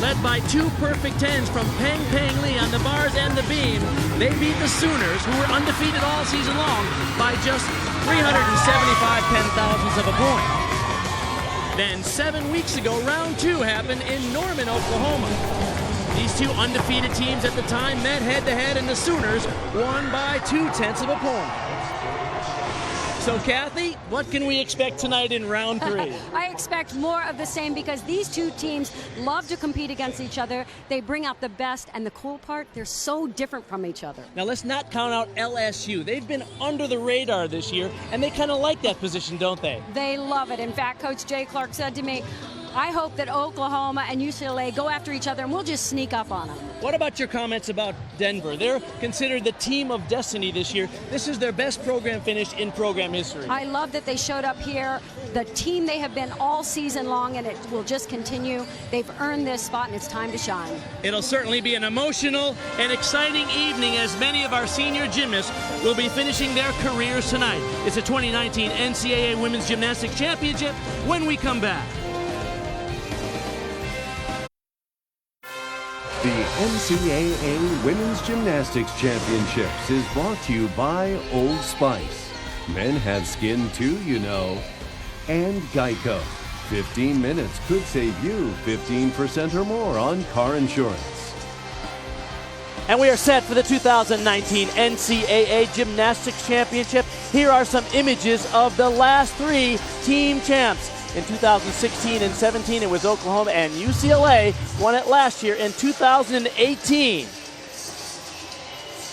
Led by two perfect tens from Peng Peng Lee on the bars and the beam, they beat the Sooners, who were undefeated all season long, by just 375 10,000ths of a point. Then 7 weeks ago, round 2 happened in Norman, Oklahoma. These two undefeated teams at the time met head-to-head, and the Sooners won by 0.2 of a point. So, Kathy, what can we expect tonight in round 3? I expect more of the same because these two teams love to compete against each other. They bring out the best, and the cool part, they're so different from each other. Now, let's not count out LSU. They've been under the radar this year, and they kind of like that position, don't they? They love it. In fact, Coach Jay Clark said to me, I hope that Oklahoma and UCLA go after each other, and we'll just sneak up on them. What about your comments about Denver? They're considered the team of destiny this year. This is their best program finish in program history. I love that they showed up here, the team they have been all season long, and it will just continue. They've earned this spot, and it's time to shine. It'll certainly be an emotional and exciting evening as many of our senior gymnasts will be finishing their careers tonight. It's the 2019 NCAA Women's Gymnastics Championship when we come back. The NCAA Women's Gymnastics Championships is brought to you by Old Spice. Men have skin too, you know. And Geico. 15 minutes could save you 15% or more on car insurance. And we are set for the 2019 NCAA Gymnastics Championship. Here are some images of the last 3 team champs. In 2016 and 17, it was Oklahoma, and UCLA won it last year in 2018.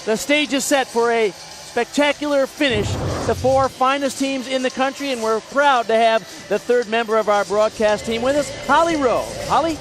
The stage is set for a spectacular finish. The 4 finest teams in the country, and we're proud to have the 3rd member of our broadcast team with us, Holly Rowe. Holly?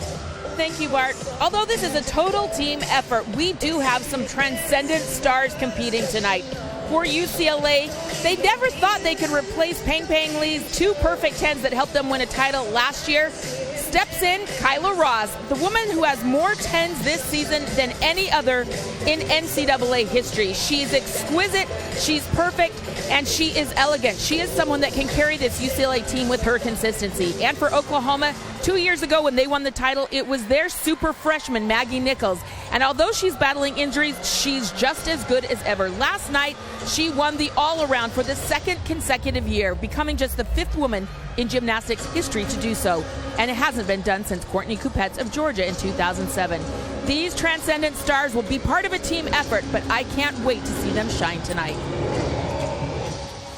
Thank you, Bart. Although this is a total team effort, we do have some transcendent stars competing tonight. For UCLA, they never thought they could replace Peng Peng Lee's 2 perfect tens that helped them win a title last year. Steps in Kyla Ross, the woman who has more tens this season than any other in NCAA history. She's exquisite, she's perfect, and she is elegant. She is someone that can carry this UCLA team with her consistency. And for Oklahoma, 2 years ago when they won the title, it was their super freshman, Maggie Nichols. And although she's battling injuries, she's just as good as ever. Last night, she won the all-around for the 2nd consecutive year, becoming just the 5th woman in gymnastics history to do so. And it hasn't been done since Courtney Coupets of Georgia in 2007. These transcendent stars will be part of a team effort, but I can't wait to see them shine tonight.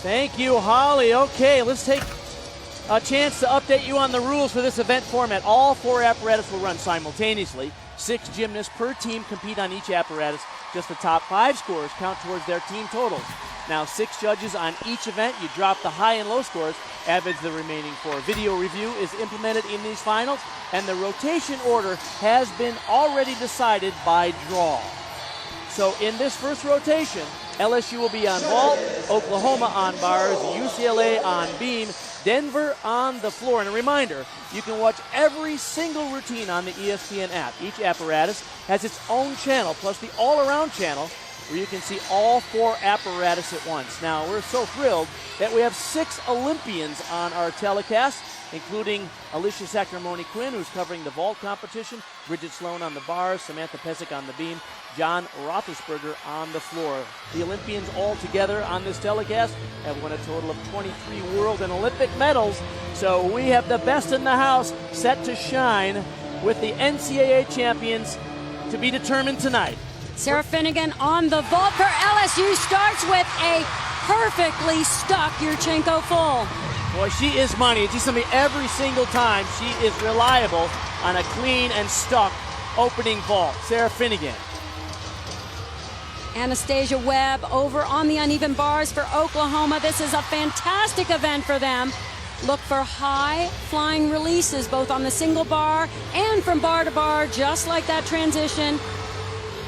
Thank you, Holly. Okay, let's take a chance to update you on the rules for this event format. All 4 apparatus will run simultaneously. 6 gymnasts per team compete on each apparatus. Just the top 5 scores count towards their team totals. Now 6 judges on each event. You drop the high and low scores, average the remaining 4. Video review is implemented in these finals, and the rotation order has been already decided by draw. So in this first rotation, LSU will be on vault, Oklahoma on bars, UCLA on beam, Denver on the floor. And a reminder, you can watch every single routine on the ESPN app. Each apparatus has its own channel, plus the all-around channel, where you can see all 4 apparatus at once. Now, we're so thrilled that we have 6 Olympians on our telecast, including Alicia Sacramone-Quinn, who's covering the vault competition, Bridget Sloan on the bars, Samantha Pesic on the beam, John Roethlisberger on the floor. The Olympians all together on this telecast have won a total of 23 world and Olympic medals. So we have the best in the house set to shine with the NCAA champions to be determined tonight. Sarah Finnegan on the vault for LSU starts with a perfectly stuck Yurchenko full. Boy, she is money. It's just something every single time. She is reliable on a clean and stuck opening vault. Sarah Finnegan. Anastasia Webb over on the uneven bars for Oklahoma. This is a fantastic event for them. Look for high flying releases both on the single bar and from bar to bar, just like that transition.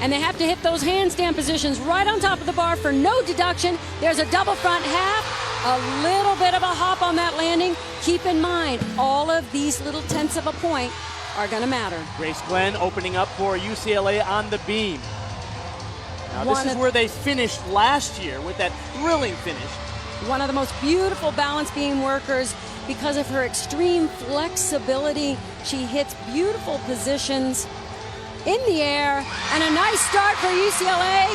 And they have to hit those handstand positions right on top of the bar for no deduction. There's a double front half, a little bit of a hop on that landing. Keep in mind, all of these little tenths of a point are going to matter. Grace Glenn opening up for UCLA on the beam. Now this is where they finished last year with that thrilling finish. One of the most beautiful balance beam workers because of her extreme flexibility. She hits beautiful positions in the air, and a nice start for UCLA.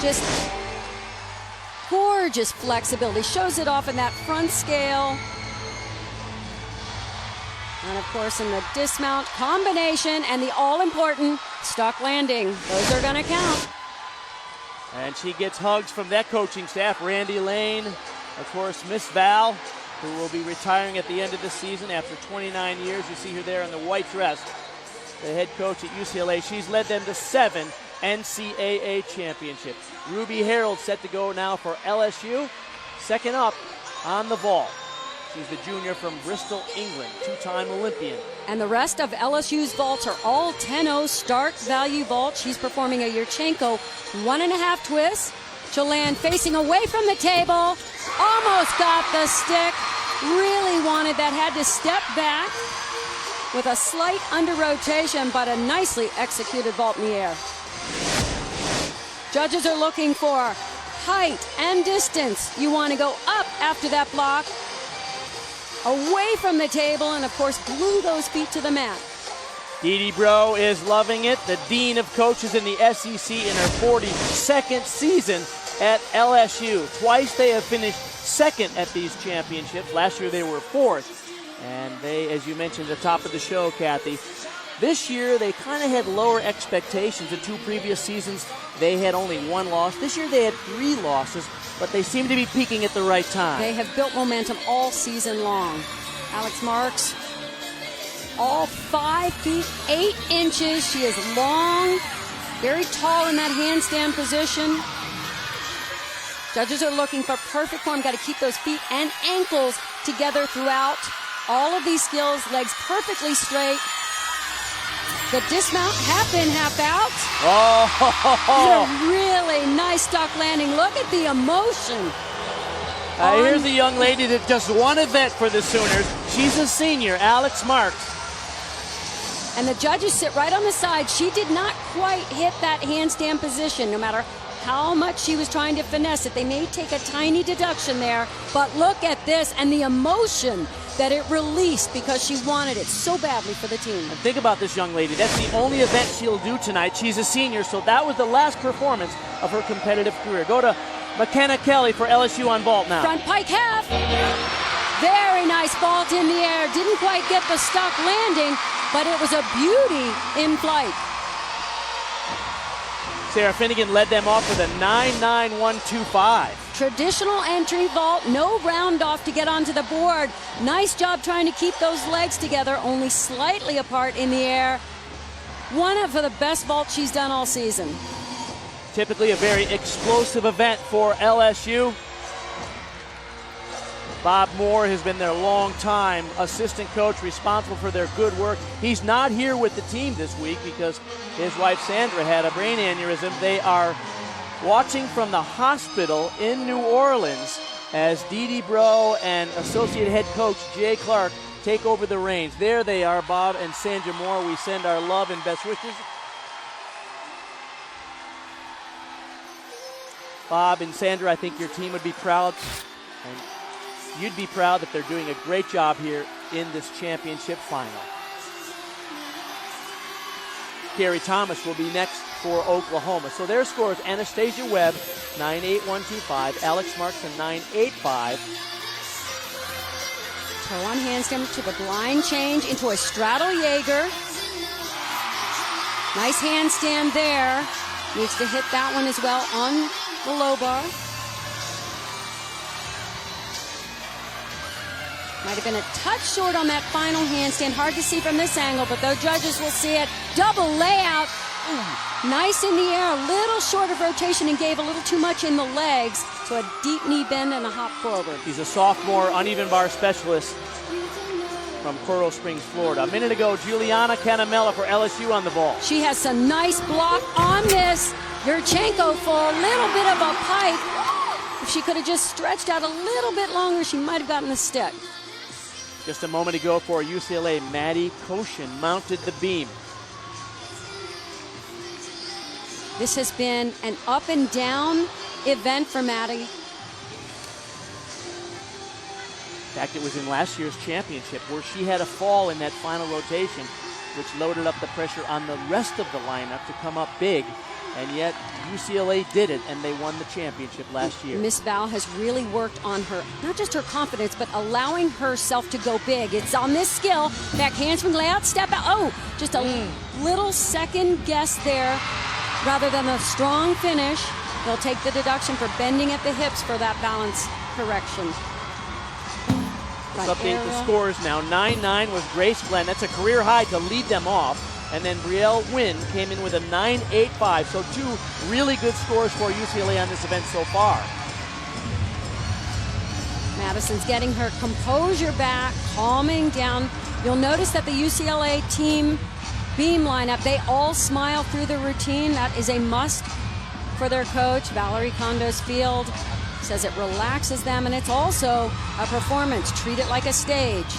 Just gorgeous flexibility. Shows it off in that front scale. And of course in the dismount combination and the all-important stuck landing. Those are gonna count. And she gets hugs from that coaching staff. Randy Lane, of course, Miss Val, who will be retiring at the end of the season after 29 years. You see her there in the white dress, the head coach at UCLA. She's led them to 7 NCAA championships. Ruby Harold set to go now for LSU. Second up on the vault. She's the junior from Bristol, England, 2-time Olympian. And the rest of LSU's vaults are all 10-0 start value vaults. She's performing a Yurchenko 1.5 twist. She'll land facing away from the table. Almost got the stick. Really wanted that. Had to step back with a slight under rotation, but a nicely executed vault in the air. Judges are looking for height and distance. You want to go up after that block, away from the table, and of course glue those feet to the mat. Dee Bro is loving it. The dean of coaches in the SEC in her 42nd season at LSU. Twice they have finished second at these championships. Last year they were 4th. And they, as you mentioned at the top of the show, Kathy, this year they kind of had lower expectations. The 2 previous seasons they had only 1 loss. This year they had 3 losses, but they seem to be peaking at the right time. They have built momentum all season long. Alex Marks, all 5 feet 8 inches. She is long, very tall in that handstand position. Judges are looking for perfect form. Got to keep those feet and ankles together throughout. All of these skills, legs perfectly straight. The dismount, half in, half out. Oh! A really nice stuck landing. Look at the emotion. Here's a young lady that just won a event for the Sooners. She's a senior, Alex Marks. And the judges sit right on the side. She did not quite hit that handstand position, no matter how much she was trying to finesse it. They may take a tiny deduction there, but look at this and the emotion that it released because she wanted it so badly for the team. And think about this young lady. That's the only event she'll do tonight. She's a senior, so that was the last performance of her competitive career. Go to McKenna Kelly for LSU on vault now. Front pike half. Very nice vault in the air. Didn't quite get the stuck landing, but it was a beauty in flight. Sarah Finnegan led them off with a 9.9125. Traditional entry vault, no round off to get onto the board. Nice job trying to keep those legs together, only slightly apart in the air. One of the best vaults she's done all season. Typically a very explosive event for LSU. Bob Moore has been their long-time assistant coach, responsible for their good work. He's not here with the team this week because his wife Sandra had a brain aneurysm. They are watching from the hospital in New Orleans as Dee Bro and associate head coach Jay Clark take over the reins. There they are, Bob and Sandra Moore. We send our love and best wishes. Bob and Sandra, I think your team would be proud, and you'd be proud that they're doing a great job here in this championship final. Gary Thomas will be next for Oklahoma. So their scores: Anastasia Webb, 9.8125, Alex Marks, a 9.85. Toe on handstand to the blind change into a straddle Jaeger. Nice handstand there. Needs to hit that one as well on the low bar. Might have been a touch short on that final handstand. Hard to see from this angle, but those judges will see it. Double layout. Ooh, nice in the air. A little short of rotation and gave a little too much in the legs. So a deep knee bend and a hop forward. He's a sophomore uneven bar specialist from Coral Springs, Florida. A minute ago, Juliana Canamella for LSU on the ball. She has some nice block on this. Yurchenko for a little bit of a pike. If she could have just stretched out a little bit longer, she might have gotten the stick. Just a moment ago for UCLA, Maddie Koshin mounted the beam. This has been an up and down event for Maddie. In fact, it was in last year's championship where she had a fall in that final rotation, which loaded up the pressure on the rest of the lineup to come up big. And yet UCLA did it, and they won the championship last year. Miss Val has really worked on her, not just her confidence, but allowing herself to go big. It's on this skill, back handspring layout, step out. Oh, just a little second guess there rather than a strong finish. They'll take the deduction for bending at the hips for that balance correction. Let's update the scores now. 9-9 was Grace Glenn. That's a career high to lead them off. And then Brielle Wynn came in with a 9.85. So 2 really good scores for UCLA on this event so far. Madison's getting her composure back, calming down. You'll notice that the UCLA team beam lineup, they all smile through the routine. That is a must for their coach, Valerie Condos Field. Says it relaxes them, and it's also a performance. Treat it like a stage.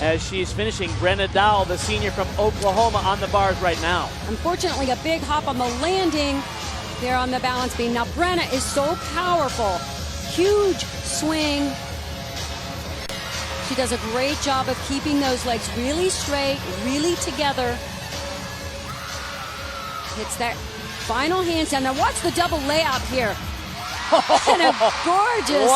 As she's finishing, Brenna Dowell, the senior from Oklahoma, on the bars right now. Unfortunately, a big hop on the landing there on the balance beam. Now, Brenna is so powerful. Huge swing. She does a great job of keeping those legs really straight, really together. Hits that final handstand. Now, watch the double layout here. And a gorgeous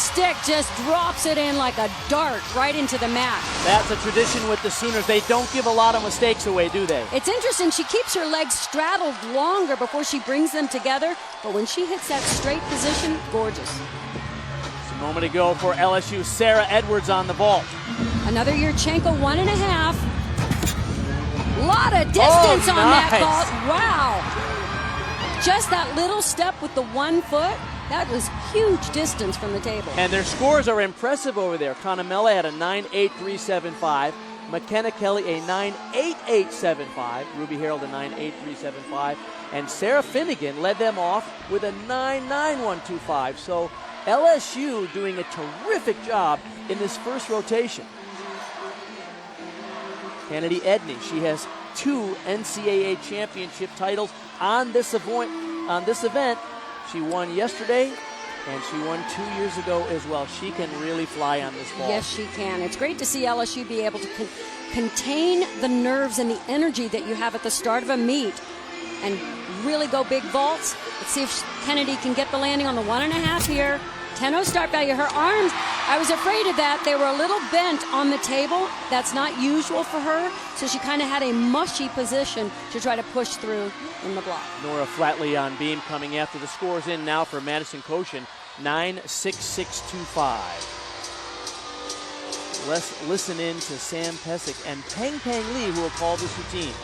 stick just drops it in like a dart right into the mat. That's a tradition with the Sooners. They don't give a lot of mistakes away, do they? It's interesting. She keeps her legs straddled longer before she brings them together. But when she hits that straight position, gorgeous. Just a moment ago for LSU, Sarah Edwards on the vault. Another Yurchenko 1.5. Lot of distance on that vault. Wow. Just that little step with the 1 foot. That was huge distance from the table. And their scores are impressive over there. Connemela had a 9.8375. McKenna Kelly a 9.8875. Ruby Harold a 9.8375. And Sarah Finnegan led them off with a 9.9125. So LSU doing a terrific job in this first rotation. Kennedy Edney, she has 2 NCAA championship titles on this event. She won yesterday, and she won 2 years ago as well. She can really fly on this ball. Yes, she can. It's great to see LSU be able to contain the nerves and the energy that you have at the start of a meet and really go big vaults. Let's see if Kennedy can get the landing on the 1.5 here. 10-0 start value. Her arms, I was afraid of that. They were a little bent on the table. That's not usual for her. So she kind of had a mushy position to try to push through in the block. Nora Flatley on beam coming after the scores in now for Madison Koshin. 9.6625. Let's listen in to Sam Pesic and Peng Peng Lee, who will call this routine.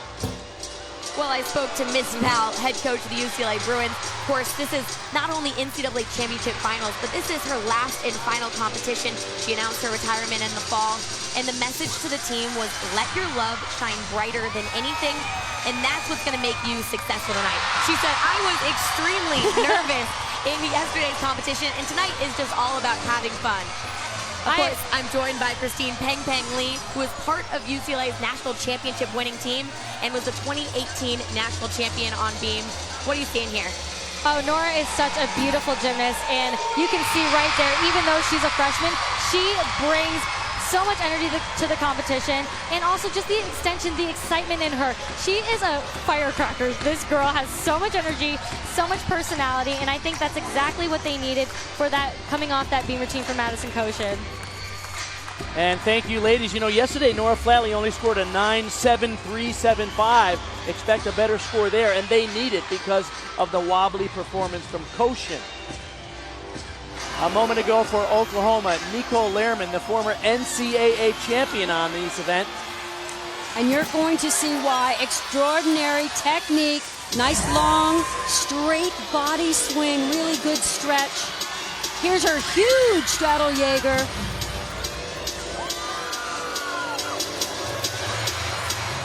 Well, I spoke to Miss Val, head coach of the UCLA Bruins. Of course, this is not only NCAA championship finals, but this is her last and final competition. She announced her retirement in the fall, and the message to the team was, let your love shine brighter than anything, and that's what's going to make you successful tonight. She said, I was extremely nervous in yesterday's competition, and tonight is just all about having fun. Of course, I'm joined by Christine Peng Peng Lee, who is part of UCLA's national championship winning team and was the 2018 national champion on beam. What are you seeing here? Oh, Nora is such a beautiful gymnast, and you can see right there, even though she's a freshman, she brings so much energy to the competition, and also just the extension, the excitement in her. She is a firecracker. This girl has so much energy, so much personality, and I think that's exactly what they needed for that coming off that beam routine for Madison Koshin. And thank you, ladies. You know, yesterday Nora Flatley only scored a 9.7375. Expect a better score there, and they need it because of the wobbly performance from Koshin. A moment ago for Oklahoma, Nicole Lehrman, the former NCAA champion on this event. And you're going to see why. Extraordinary technique, nice long, straight body swing, really good stretch. Here's her huge straddle Jaeger.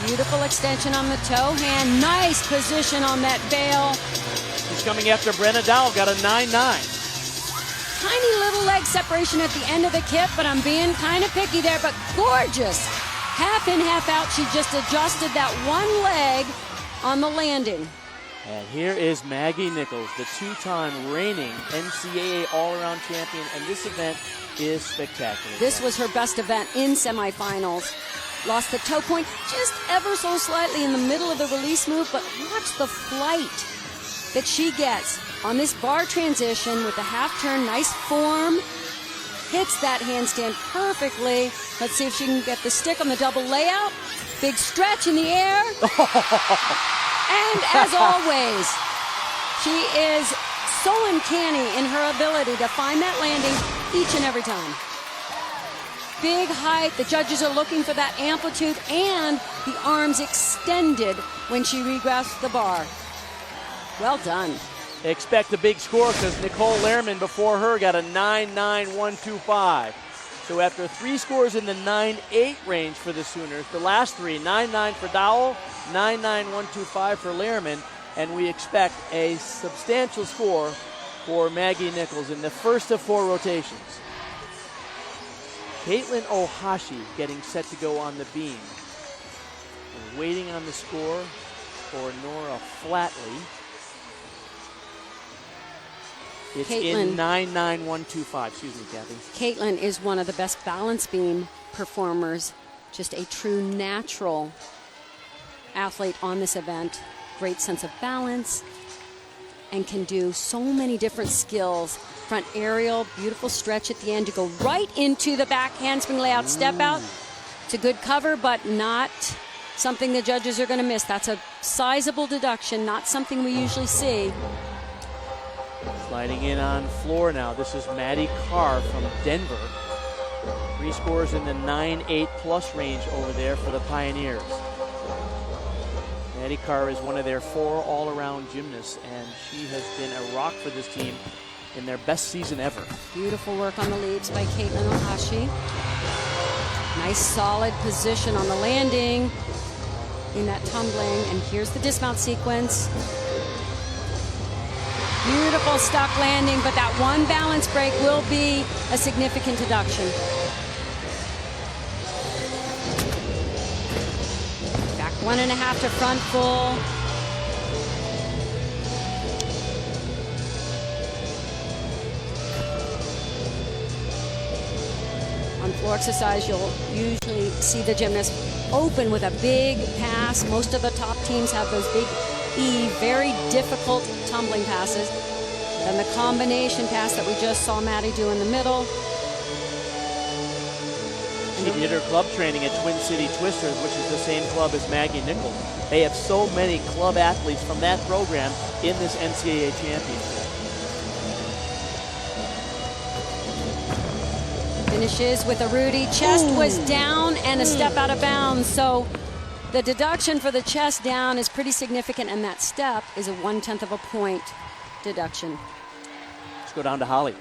Beautiful extension on the toe hand. Nice position on that bail. She's coming after Brenna Dowell, got a 9.9. Tiny little leg separation at the end of the kip, but I'm being kind of picky there, but gorgeous. Half in, half out. She just adjusted that one leg on the landing. And here is Maggie Nichols, the two-time reigning NCAA all-around champion, and this event is spectacular. This was her best event in semifinals. Lost the toe point just ever so slightly in the middle of the release move, but watch the flight that she gets on this bar transition with the half turn. Nice form. Hits that handstand perfectly. Let's see if she can get the stick on the double layout. Big stretch in the air. And as always, she is so uncanny in her ability to find that landing each and every time. Big height. The judges are looking for that amplitude and the arms extended when she regrasps the bar. Well done. Expect a big score because Nicole Lehrman before her got a 9.9125. So after 3 scores in the 9.8 range for the Sooners, the last 3, 9.9 for Dowell, 9.9125 for Lehrman, and we expect a substantial score for Maggie Nichols in the first of 4 rotations. Caitlin Ohashi getting set to go on the beam. We're waiting on the score for Nora Flatley. It's in 9.9125. Excuse me, Kathy. Caitlin is one of the best balance beam performers. Just a true natural athlete on this event. Great sense of balance and can do so many different skills. Front aerial, beautiful stretch at the end to go right into the back handspring layout step out. It's a good cover, but not something the judges are going to miss. That's a sizable deduction, not something we usually see. Sliding in on floor now. This is Maddie Carr from Denver. 3 scores in the 9.8 plus range over there for the Pioneers. Maddie Carr is one of their 4 all-around gymnasts, and she has been a rock for this team in their best season ever. Beautiful work on the leaps by Caitlin Ohashi. Nice solid position on the landing in that tumbling, and here's the dismount sequence. Beautiful stuck landing, but that one balance break will be a significant deduction. Back 1.5 to front full. On floor exercise, you'll usually see the gymnast open with a big pass. Most of the top teams have those big E, very difficult tumbling passes. Then the combination pass that we just saw Maddie do in the middle. She did her club training at Twin City Twisters, which is the same club as Maggie Nichols. They have so many club athletes from that program in this NCAA championship. Finishes with a Rudy. Chest was down and a step out of bounds. So the deduction for the chest down is pretty significant, and that step is a 1/10 of a point deduction. Let's go down to Holly.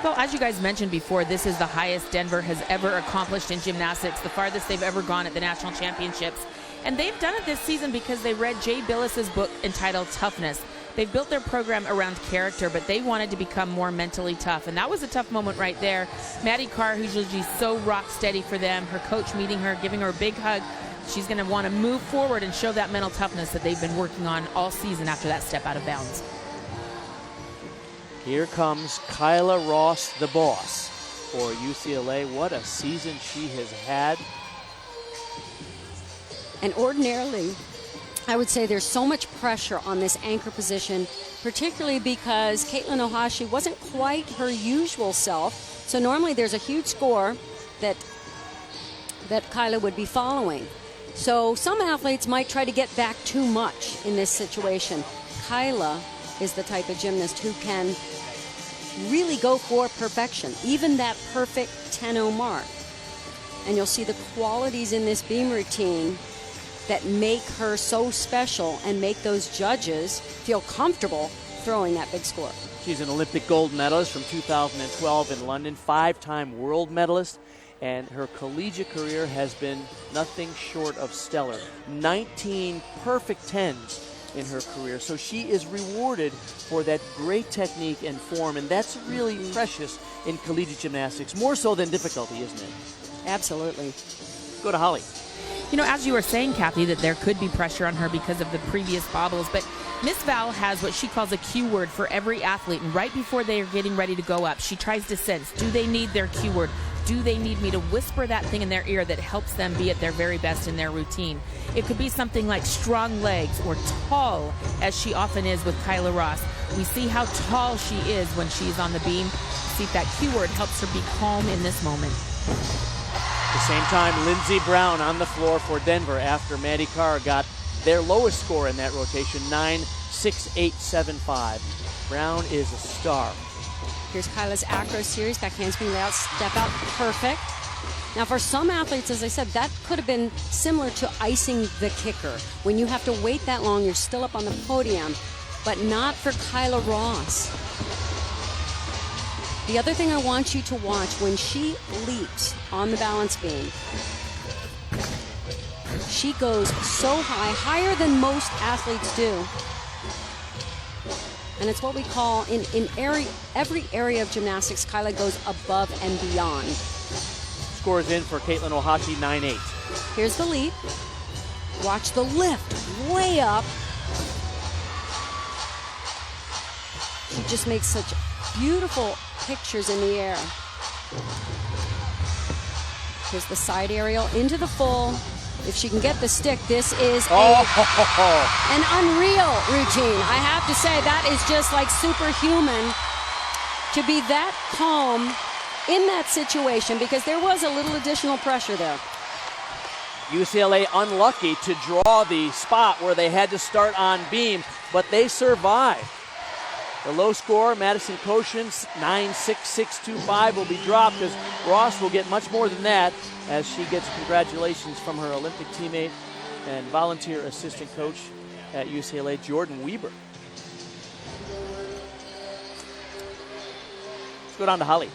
Well, as you guys mentioned before, this is the highest Denver has ever accomplished in gymnastics, the farthest they've ever gone at the national championships. And they've done it this season because they read Jay Billis's book entitled Toughness. They've built their program around character, but they wanted to become more mentally tough. And that was a tough moment right there. Maddie Carr, who's usually so rock steady for them, her coach meeting her, giving her a big hug. She's going to want to move forward and show that mental toughness that they've been working on all season after that step out of bounds. Here comes Kyla Ross, the boss, for UCLA. What a season she has had. And ordinarily, I would say there's so much pressure on this anchor position, particularly because Caitlin Ohashi wasn't quite her usual self. So normally there's a huge score that Kyla would be following. So some athletes might try to get back too much in this situation. Kyla is the type of gymnast who can really go for perfection, even that perfect 10-0 mark. And you'll see the qualities in this beam routine that make her so special and make those judges feel comfortable throwing that big score. She's an Olympic gold medalist from 2012 in London, 5-time world medalist, and her collegiate career has been nothing short of stellar. 19 perfect 10s in her career, so she is rewarded for that great technique and form, and that's really precious in collegiate gymnastics, more so than difficulty, isn't it? Absolutely. Go to Holly. You know, as you were saying, Kathy, that there could be pressure on her because of the previous bobbles, but Miss Val has what she calls a cue word for every athlete, and right before they are getting ready to go up, she tries to sense, do they need their cue word? Do they need me to whisper that thing in their ear that helps them be at their very best in their routine? It could be something like strong legs or tall, as she often is with Kyla Ross. We see how tall she is when she's on the beam. See if that cue word helps her be calm in this moment. At the same time, Lindsey Brown on the floor for Denver after Maddie Carr got their lowest score in that rotation, 9.6875. Brown is a star. Here's Kyla's acro series, back handspring layout, step out, perfect. Now for some athletes, as I said, that could have been similar to icing the kicker. When you have to wait that long, you're still up on the podium, but not for Kyla Ross. The other thing I want you to watch, when she leaps on the balance beam, she goes so high, higher than most athletes do. And it's what we call, in every area of gymnastics, Kyla goes above and beyond. Scores in for Caitlin Ohashi, 9.8. Here's the leap. Watch the lift, way up. She just makes such beautiful pictures in the air. Here's the side aerial into the full. If she can get the stick, this is an unreal routine. I have to say, that is just like superhuman to be that calm in that situation, because there was a little additional pressure there. UCLA unlucky to draw the spot where they had to start on beam, but they survived. The low score, Madison Koshin's 9.6625, will be dropped because Ross will get much more than that as she gets congratulations from her Olympic teammate and volunteer assistant coach at UCLA, Jordan Weber. Let's go down to Holly.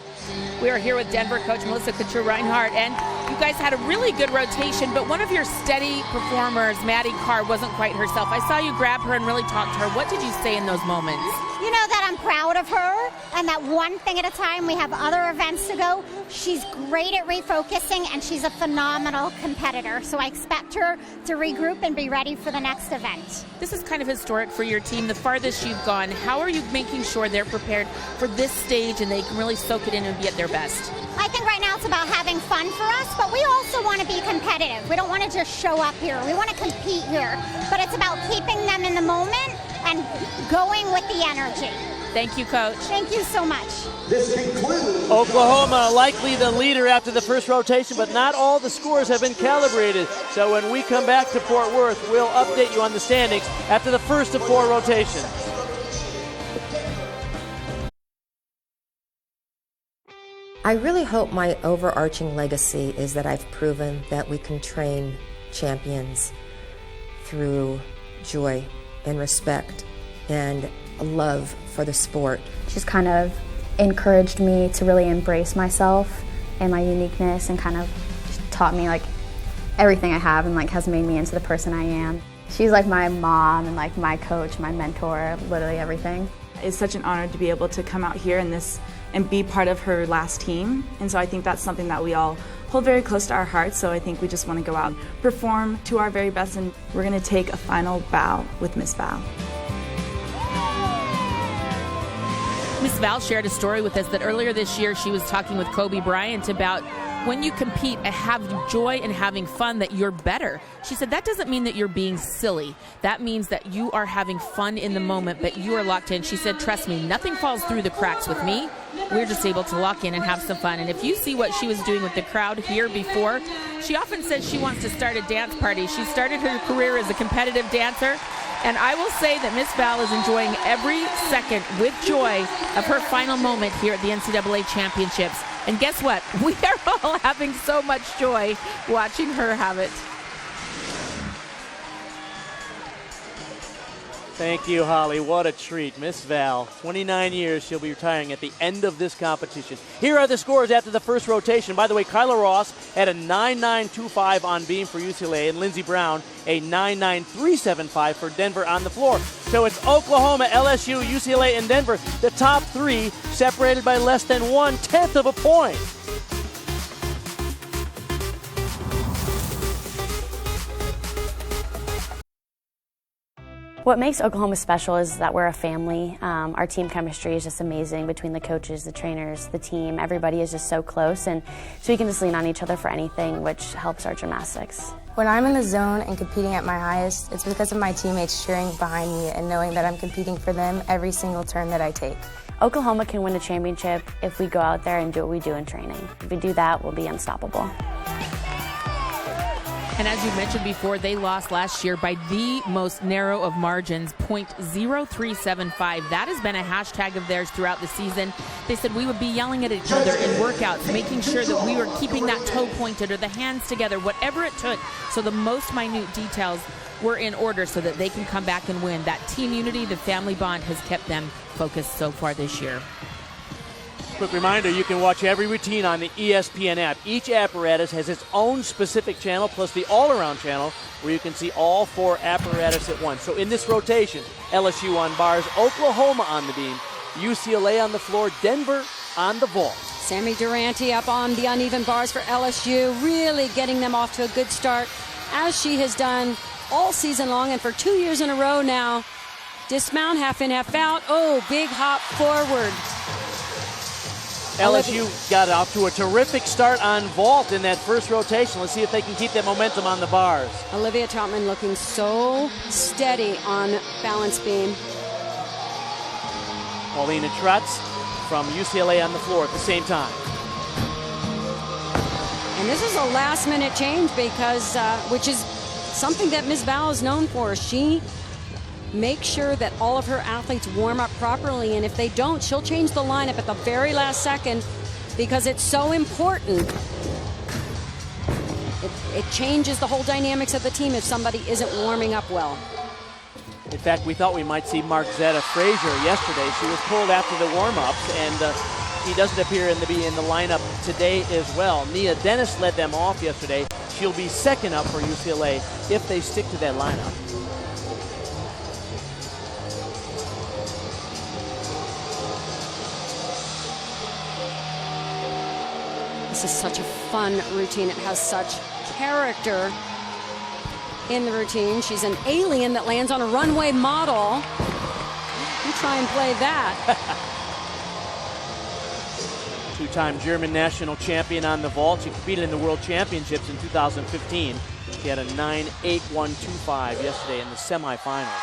We are here with Denver coach Melissa Couture-Reinhardt, and you guys had a really good rotation, but one of your steady performers, Maddie Carr, wasn't quite herself. I saw you grab her and really talk to her. What did you say in those moments? You know that I'm proud of her, and that one thing at a time. We have other events to go. She's great at refocusing, and she's a phenomenal competitor. So I expect her to regroup and be ready for the next event. This is kind of historic for your team, the farthest you've gone. How are you making sure they're prepared for this stage and they can really soak it in and be at their best? I think right now it's about having fun for us, but we also want to be competitive. We don't want to just show up here. We want to compete here. But it's about keeping them in the moment and going with the energy. Thank you, Coach. Thank you so much. This concludes Oklahoma likely the leader after the first rotation, but not all the scores have been calibrated. So when we come back to Fort Worth, we'll update you on the standings after the first of 4 rotations. I really hope my overarching legacy is that I've proven that we can train champions through joy and respect and a love for the sport. She's kind of encouraged me to really embrace myself and my uniqueness, and kind of taught me like everything I have, and like has made me into the person I am. She's like my mom and like my coach, my mentor, literally everything. It's such an honor to be able to come out here and be part of her last team. And so I think that's something that we all hold very close to our hearts. So I think we just want to go out and perform to our very best. And we're going to take a final bow with Miss Val. Miss Val shared a story with us that earlier this year she was talking with Kobe Bryant about when you compete and have joy and having fun, that you're better. She said that doesn't mean that you're being silly. That means that you are having fun in the moment, but you are locked in. She said, trust me, nothing falls through the cracks with me. We're just able to lock in and have some fun. And if you see what she was doing with the crowd here before, she often says she wants to start a dance party. She started her career as a competitive dancer. And I will say that Miss Val is enjoying every second with joy of her final moment here at the NCAA Championships. And guess what? We are all having so much joy watching her have it. Thank you, Holly. What a treat. Miss Val, 29 years. She'll be retiring at the end of this competition. Here are the scores after the first rotation. By the way, Kyla Ross had a 9.925 on beam for UCLA, and Lindsey Brown a 9.9375 for Denver on the floor. So it's Oklahoma, LSU, UCLA, and Denver, the top 3, separated by less than 1/10 of a point. What makes Oklahoma special is that we're a family. Our team chemistry is just amazing between the coaches, the trainers, the team. Everybody is just so close, and so we can just lean on each other for anything, which helps our gymnastics. When I'm in the zone and competing at my highest, it's because of my teammates cheering behind me and knowing that I'm competing for them every single turn that I take. Oklahoma can win a championship if we go out there and do what we do in training. If we do that, we'll be unstoppable. And as you mentioned before, they lost last year by the most narrow of margins, .0375. That has been a hashtag of theirs throughout the season. They said we would be yelling at each other in workouts, making sure that we were keeping that toe pointed or the hands together, whatever it took. So the most minute details were in order so that they can come back and win. That team unity, the family bond has kept them focused so far this year. Quick reminder, you can watch every routine on the ESPN app. Each apparatus has its own specific channel, plus the all-around channel, where you can see all 4 apparatus at once. So in this rotation, LSU on bars, Oklahoma on the beam, UCLA on the floor, Denver on the vault. Sammy Durante up on the uneven bars for LSU, really getting them off to a good start, as she has done all season long and for 2 years in a row now. Dismount, half in, half out. Oh, big hop forward. LSU got off to a terrific start on vault in that first rotation. Let's see if they can keep that momentum on the bars. Olivia Troutman looking so steady on balance beam. Paulina Trotz from UCLA on the floor at the same time. And this is a last-minute change because, which is something that Ms. Val is known for. She make sure that all of her athletes warm up properly, and if they don't, she'll change the lineup at the very last second because it's so important. It changes the whole dynamics of the team if somebody isn't warming up well. In fact, we thought we might see Markzetta Frazier yesterday. She was pulled after the warm-ups, and she doesn't appear to be in the lineup today as well. Nia Dennis led them off yesterday. She'll be second up for UCLA if they stick to that lineup. This is such a fun routine. It has such character in the routine. She's an alien that lands on a runway model. You try and play that. Two-time German national champion on the vault. She competed in the World Championships in 2015. She had a 9.8125 yesterday in the semifinals.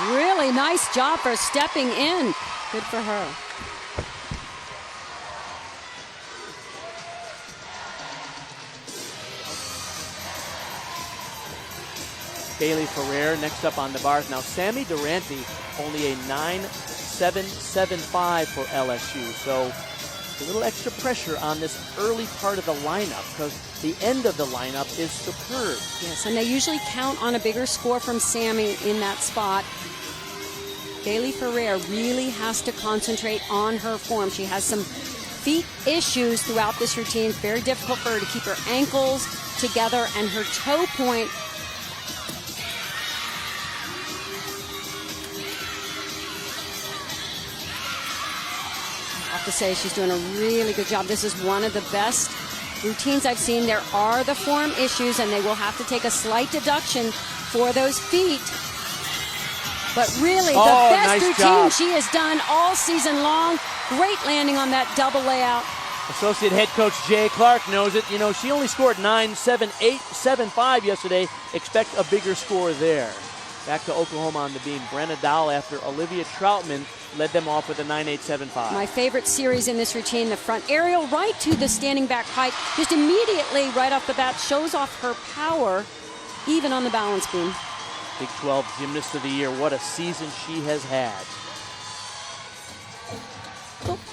Really nice job for stepping in. Good for her. Bailey Ferrer next up on the bars. Now, Sammy Durante, only a 9.775 for LSU. So a little extra pressure on this early part of the lineup because the end of the lineup is superb. Yes, and they usually count on a bigger score from Sammy in that spot. Bailey Ferrer really has to concentrate on her form. She has some feet issues throughout this routine. It's very difficult for her to keep her ankles together and her toe point. I have to say she's doing a really good job. This is one of the best routines I've seen. There are the form issues, and they will have to take a slight deduction for those feet. But really, the best nice routine job. she has done all season long. Great landing on that double layout. Associate head coach Jay Clark knows it. You know, she only scored 9.7875 yesterday. Expect a bigger score there. Back to Oklahoma on the beam. Brenna Dowell after Olivia Troutman led them off with a 9.875. My favorite series in this routine, the front aerial right to the standing back pike. Just immediately, right off the bat, shows off her power, even on the balance beam. Big 12 Gymnast of the Year. What a season she has had.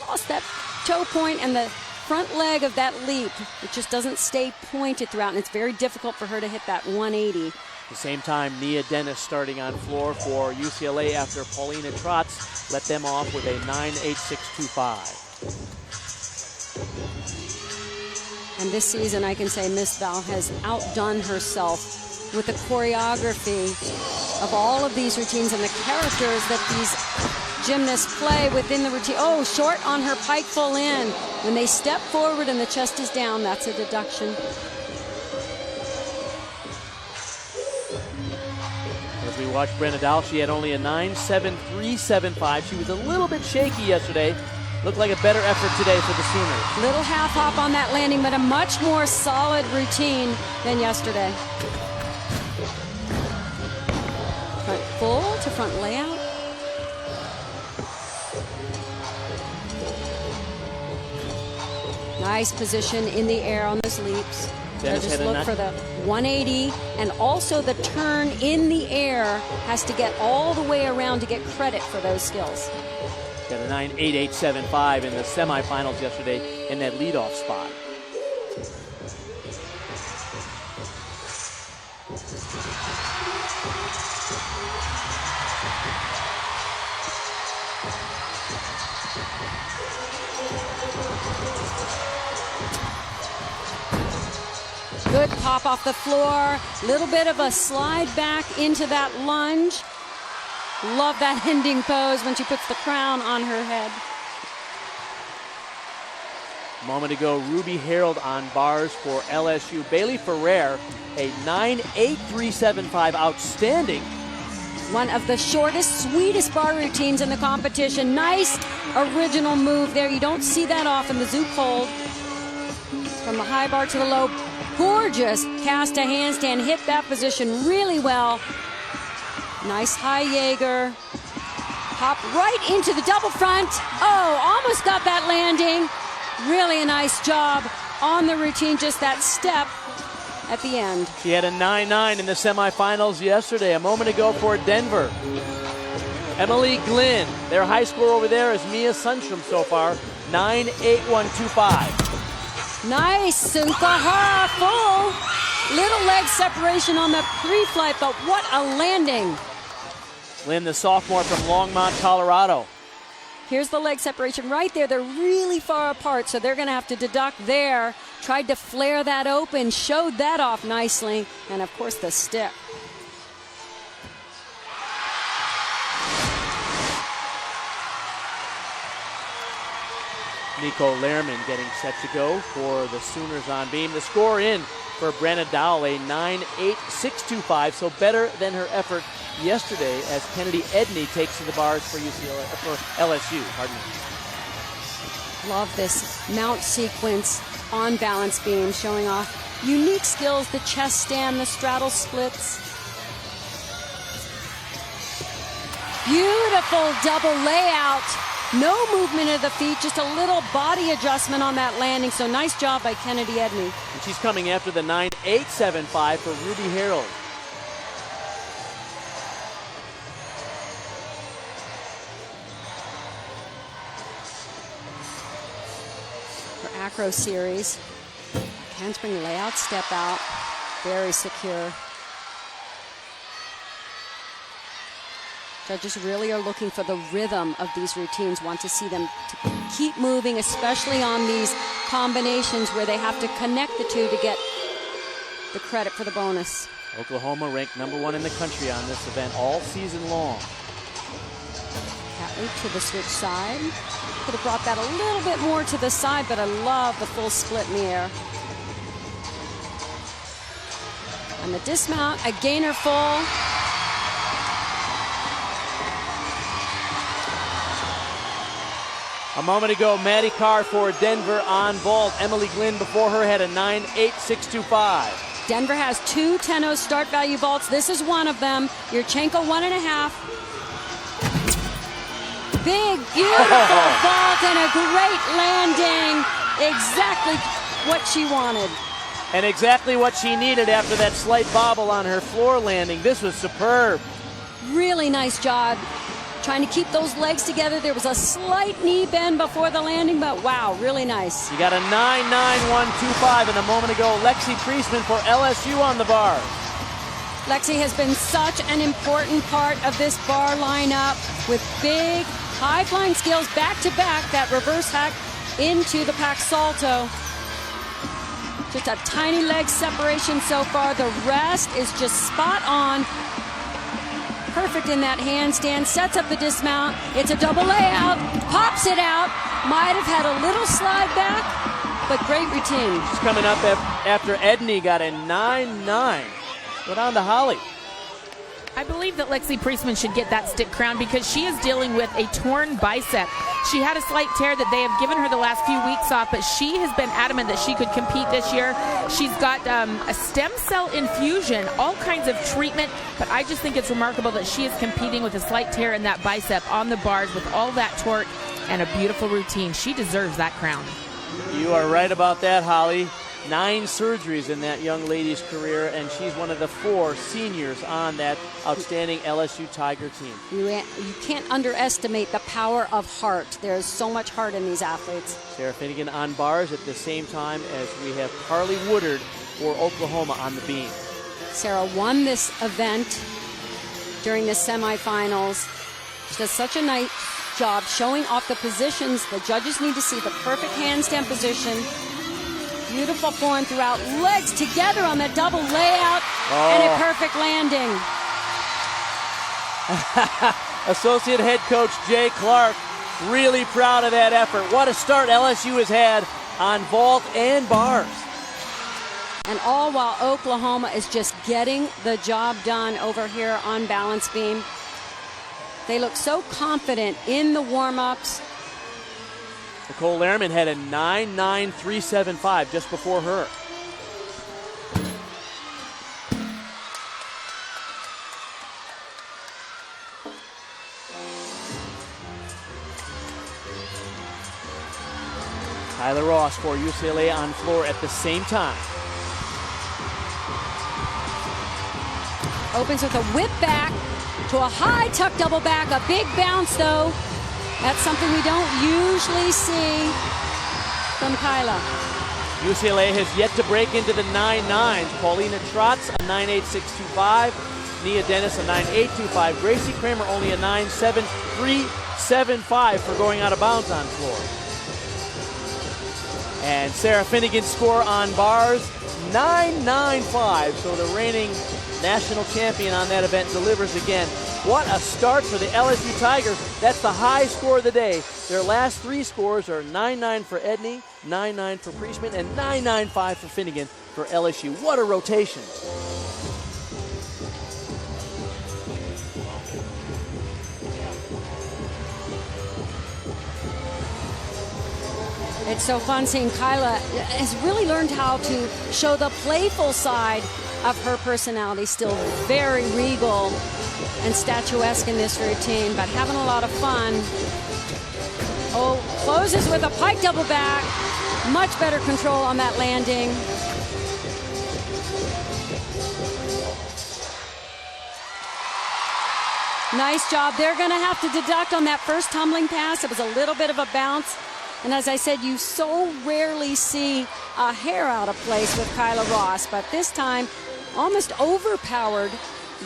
Lost that toe point and the front leg of that leap. It just doesn't stay pointed throughout, and it's very difficult for her to hit that 180. At the same time, Nia Dennis starting on floor for UCLA after Paulina Trotz let them off with a 9.8625. And this season, I can say Miss Val has outdone herself with the choreography of all of these routines and the characters that these gymnasts play within the routine. Oh, short on her pike full in. When they step forward and the chest is down, that's a deduction. As we watch Brenna Dahl, she had only a 9.7375. She was a little bit shaky yesterday. Looked like a better effort today for the Sooners. Little half hop on that landing, but a much more solid routine than yesterday. Front full to front layout. Nice position in the air on those leaps. So just look for the 180, and also the turn in the air has to get all the way around to get credit for those skills. Got a 9.8875 in the semifinals yesterday in that leadoff spot. Good pop off the floor. Little bit of a slide back into that lunge. Love that ending pose when she puts the crown on her head. A moment ago, Ruby Harold on bars for LSU. Bailey Ferrer, a 9.8375, outstanding. One of the shortest, sweetest bar routines in the competition. Nice original move there. You don't see that often, the zoop hold. From the high bar to the low. Gorgeous cast to handstand. Hit that position really well. Nice high Jaeger. Hop right into the double front. Oh, almost got that landing. Really a nice job on the routine, just that step at the end. She had a 9.9 in the semifinals yesterday. A moment ago for Denver. Emily Glynn, their high score over there is Mia Sundstrom so far, 9.8125. Nice, Sunkahara full. Little leg separation on the pre-flight, but what a landing. Lynn, the sophomore from Longmont, Colorado. Here's the leg separation right there. They're really far apart, so they're going to have to deduct there. Tried to flare that open, showed that off nicely, and of course the stick. Nico Lehrman getting set to go for the Sooners on beam. The score in for Brenna Dowell, a 9.8625, so better than her effort yesterday as Kennedy Edney takes to the bars for LSU. Pardon me. Love this mount sequence on balance beam, showing off unique skills, the chest stand, the straddle splits. Beautiful double layout. No movement of the feet, just a little body adjustment on that landing. So nice job by Kennedy Edney. And she's coming after the 9.875 for Ruby Harold. For acro series, handspring layout, step out, very secure. Judges really are looking for the rhythm of these routines, want to see them to keep moving, especially on these combinations where they have to connect the two to get the credit for the bonus. Oklahoma ranked #1 in the country on this event all season long. Cat loop to the switch side. Could have brought that a little bit more to the side, but I love the full split in the air. And the dismount, a gainer full. A moment ago, Maddie Carr for Denver on vault. Emily Glynn before her had a 9.8625. Denver has two 10-0 start value vaults. This is one of them. Yurchenko 1.5. Big, beautiful vault and a great landing. Exactly what she wanted. And exactly what she needed after that slight bobble on her floor landing. This was superb. Really nice job. Trying to keep those legs together. There was a slight knee bend before the landing, but wow, really nice. You got a 9.9125, and a moment ago, Lexi Priestman for LSU on the bar. Lexi has been such an important part of this bar lineup with big, high-flying skills back-to-back, that reverse hack into the Pac Salto. Just a tiny leg separation so far. The rest is just spot on. Perfect in that handstand, sets up the dismount. It's a double layout, pops it out. Might have had a little slide back, but great routine. She's coming up after Edney got a 9.9. Go down to Holly. I believe that Lexi Priestman should get that stick crown because she is dealing with a torn bicep. She had a slight tear that they have given her the last few weeks off, but she has been adamant that she could compete this year. She's got a stem cell infusion, all kinds of treatment, but I just think it's remarkable that she is competing with a slight tear in that bicep on the bars with all that torque and a beautiful routine. She deserves that crown. You are right about that, Holly. 9 surgeries in that young lady's career, and she's one of the 4 seniors on that outstanding LSU Tiger team. You can't underestimate the power of heart. There's so much heart in these athletes. Sarah Finnegan on bars at the same time as we have Carly Woodard for Oklahoma on the beam. Sarah won this event during the semifinals. She does such a nice job showing off the positions. The judges need to see the perfect handstand position. Beautiful form throughout, legs together on the double layout, and a perfect landing. Associate head coach Jay Clark really proud of that effort. What a start LSU has had on vault and bars. And all while Oklahoma is just getting the job done over here on balance beam. They look so confident in the warm-ups. Nicole Lehrman had a 9.9375 just before her. Tyler Ross for UCLA on floor at the same time. Opens with a whip back to a high tuck double back, a big bounce though. That's something we don't usually see from Kyla. UCLA has yet to break into the 9.9s. Paulina Trotz, a 9.8625. Nia Dennis, a 9.825. Gracie Kramer, only a 9.7375 for going out of bounds on floor. And Sarah Finnegan's score on bars, 9.95. So the reigning national champion on that event delivers again. What a start for the LSU Tigers. That's the high score of the day. Their last 3 scores are 9.9 for Edney, 9.9 for Priestman, and 9.95 for Finnegan for LSU. What a rotation. It's so fun seeing Kyla has really learned how to show the playful side of her personality. Still very regal and statuesque in this routine, but having a lot of fun. Oh, closes with a pike double back. Much better control on that landing. Nice job. They're going to have to deduct on that first tumbling pass. It was a little bit of a bounce. And as I said, you so rarely see a hair out of place with Kyla Ross, but this time almost overpowered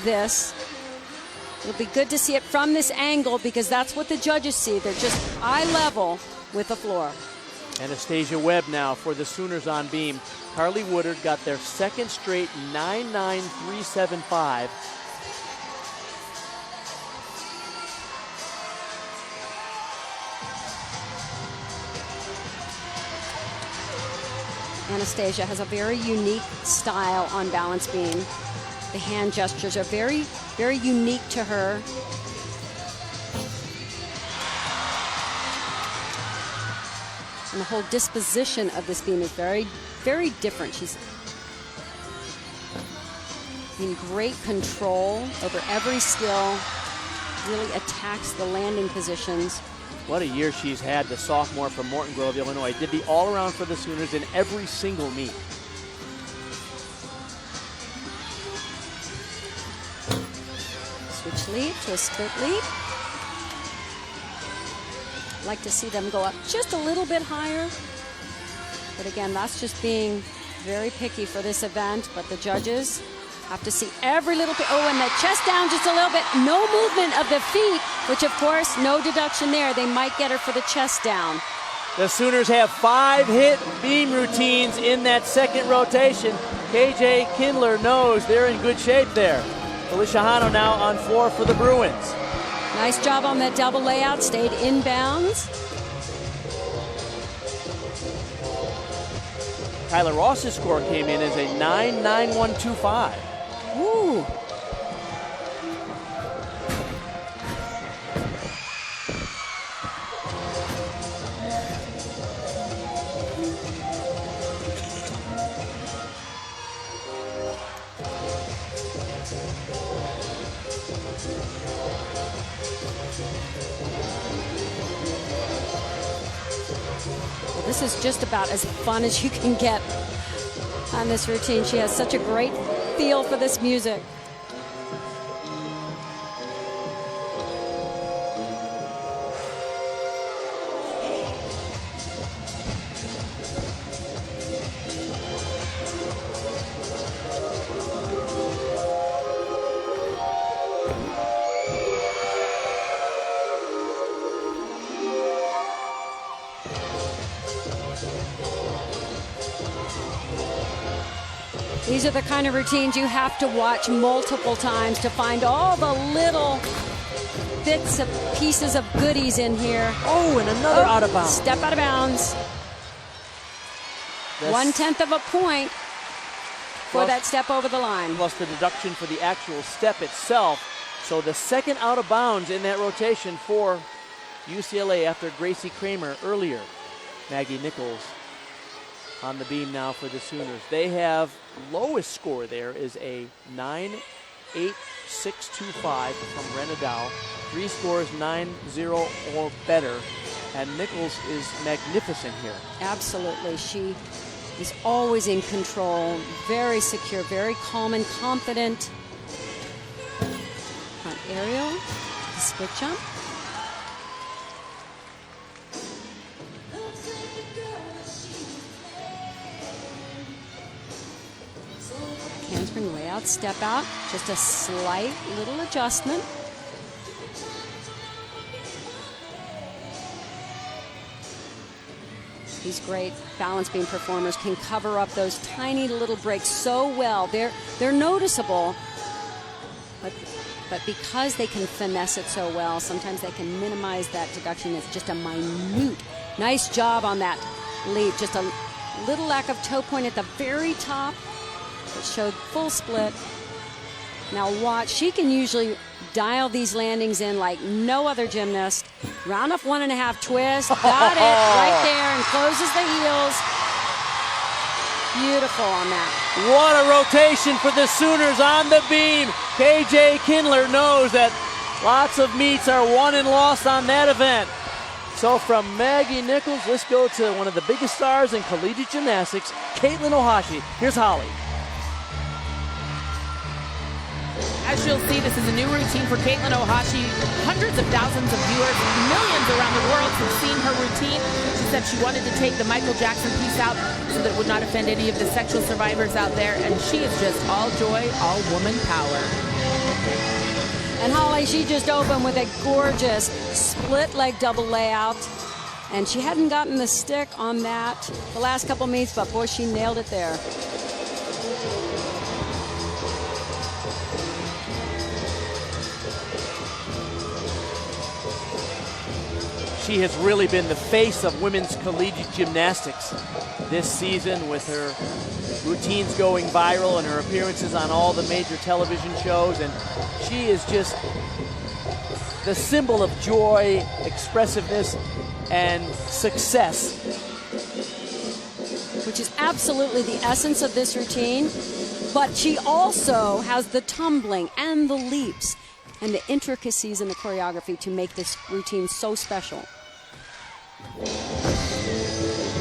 this. It'll be good to see it from this angle because that's what the judges see. They're just eye level with the floor. Anastasia Webb now for the Sooners on beam. Carly Woodard got their second straight 9.9375. Anastasia has a very unique style on balance beam. The hand gestures are very, very unique to her. And the whole disposition of this beam is very, very different. She's in great control over every skill, really attacks the landing positions. What a year she's had, the sophomore from Morton Grove, Illinois. Did the all-around for the Sooners in every single meet. Switch leap to a split leap. Like to see them go up just a little bit higher. But again, that's just being very picky for this event. But the judges have to see every little bit. Oh, and the chest down just a little bit. No movement of the feet, which of course, no deduction there. They might get her for the chest down. The Sooners have 5 hit beam routines in that second rotation. KJ Kindler knows they're in good shape there. Felicia Hano now on floor for the Bruins. Nice job on that double layout, stayed inbounds. Tyler Ross's score came in as a 9.9125. Ooh. This is just about as fun as you can get on this routine. She has such a great feel for this music. These are the kind of routines you have to watch multiple times to find all the little bits of pieces of goodies in here. Oh, and another out of bounds. Step out of bounds. 1/10 of a point for that step over the line. Plus the deduction for the actual step itself. So the second out of bounds in that rotation for UCLA after Gracie Kramer earlier. Maggie Nichols on the beam now for the Sooners. They have lowest score there is a 9.8625 from Renadao. 3 scores 9-0 or better. And Nichols is magnificent here. Absolutely. She is always in control, very secure, very calm and confident. Front aerial, the split jump. Handspring layout, step out, just a slight little adjustment. These great balance beam performers can cover up those tiny little breaks so well. They're noticeable, but because they can finesse it so well, sometimes they can minimize that deduction. It's just a minute. Nice job on that leap. Just a little lack of toe point at the very top. It showed full split. Now watch, she can usually dial these landings in like no other gymnast. Round off 1.5 twist, got it right there and closes the heels. Beautiful on that. What a rotation for the Sooners on the beam. KJ Kindler knows that lots of meets are won and lost on that event. So from Maggie Nichols, let's go to one of the biggest stars in collegiate gymnastics, Caitlin Ohashi. Here's Holly. As you'll see, this is a new routine for Caitlin Ohashi. Hundreds of thousands of viewers, millions around the world have seen her routine. She said she wanted to take the Michael Jackson piece out so that it would not offend any of the sexual survivors out there. And she is just all joy, all woman power. And Holly, she just opened with a gorgeous split leg double layout. And she hadn't gotten the stick on that the last couple meets, but boy, she nailed it there. She has really been the face of women's collegiate gymnastics this season with her routines going viral and her appearances on all the major television shows. And she is just the symbol of joy, expressiveness, and success. Which is absolutely the essence of this routine. But she also has the tumbling and the leaps and the intricacies in the choreography to make this routine so special.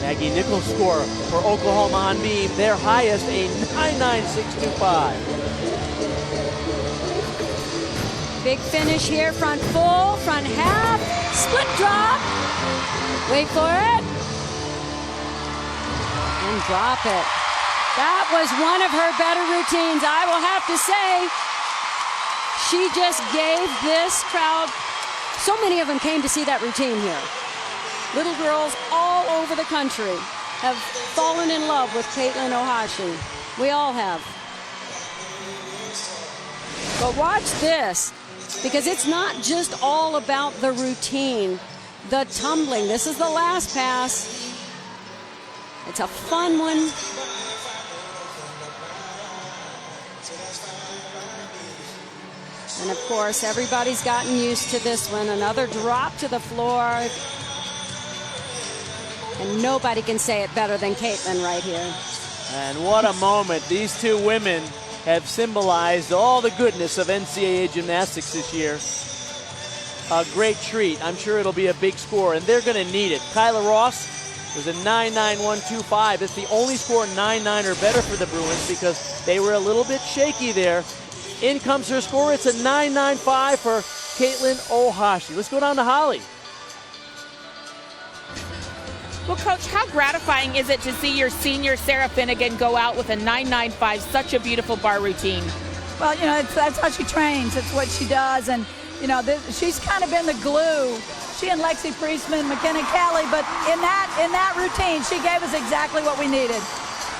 Maggie Nichols' score for Oklahoma on beam, their highest, a 9.9625. Big finish here, front full, front half, split drop. Wait for it. And drop it. That was one of her better routines, I will have to say. She just gave this crowd, so many of them came to see that routine here. Little girls all over the country have fallen in love with Caitlin Ohashi. We all have. But watch this, because it's not just all about the routine, the tumbling. This is the last pass. It's a fun one. And of course, everybody's gotten used to this one. Another drop to the floor. And nobody can say it better than Caitlin right here. And what a moment. These two women have symbolized all the goodness of NCAA gymnastics this year. A great treat. I'm sure it'll be a big score, and they're going to need it. Kyla Ross It was a 9-9-1-2-5. It's the only score 9-9 or better for the Bruins because they were a little bit shaky there. In comes her score. It's a 9-9-5 for Caitlin Ohashi. Let's go down to Holly. Well, Coach, how gratifying is it to see your senior Sarah Finnegan go out with a 9-9-5, such a beautiful bar routine? Well, you know, that's how she trains. It's what she does. And, you know, she's kind of been the glue. She and Lexi Priestman, McKenna Kelly, but in that routine, she gave us exactly what we needed.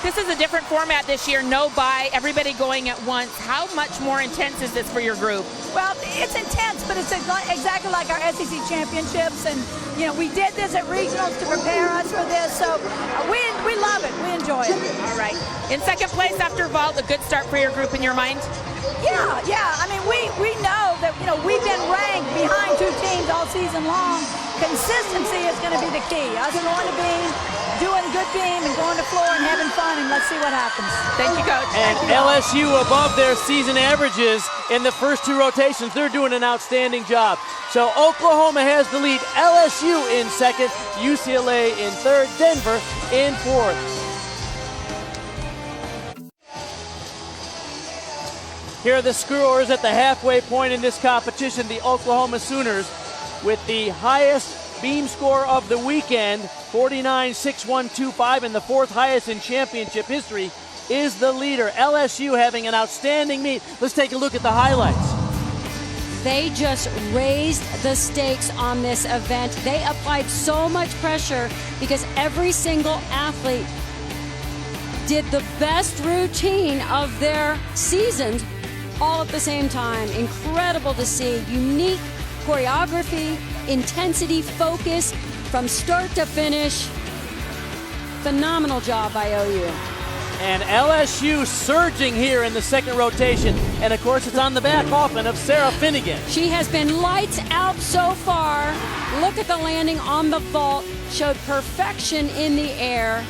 This is a different format this year, no bye, everybody going at once. How much more intense is this for your group? Well, it's intense, but it's exactly like our SEC championships. And, you know, we did this at regionals to prepare us for this. So we love it. We enjoy it. All right. In second place after vault, a good start for your group in your mind? Yeah. I mean, we know that, you know, we've been ranked behind two teams all season long. Consistency is going to be the key. Us going to beam, doing good beam, and going to floor and having fun, and let's see what happens. Thank you, Coach. And LSU above their season averages in the first two rotations. They're doing an outstanding job. So Oklahoma has the lead. LSU in second, UCLA in third, Denver in fourth. Here are the scores at the halfway point in this competition. The Oklahoma Sooners with the highest beam score of the weekend, 49-6-1-2-5, and the fourth highest in championship history, is the leader. LSU having an outstanding meet. Let's take a look at the highlights. They just raised the stakes on this event. They applied so much pressure because every single athlete did the best routine of their seasons all at the same time. Incredible to see. Unique choreography, intensity, focus from start to finish. Phenomenal job by OU. And LSU surging here in the second rotation. And of course, it's on the back often of Sarah Finnegan. She has been lights out so far. Look at the landing on the vault. Showed perfection in the air.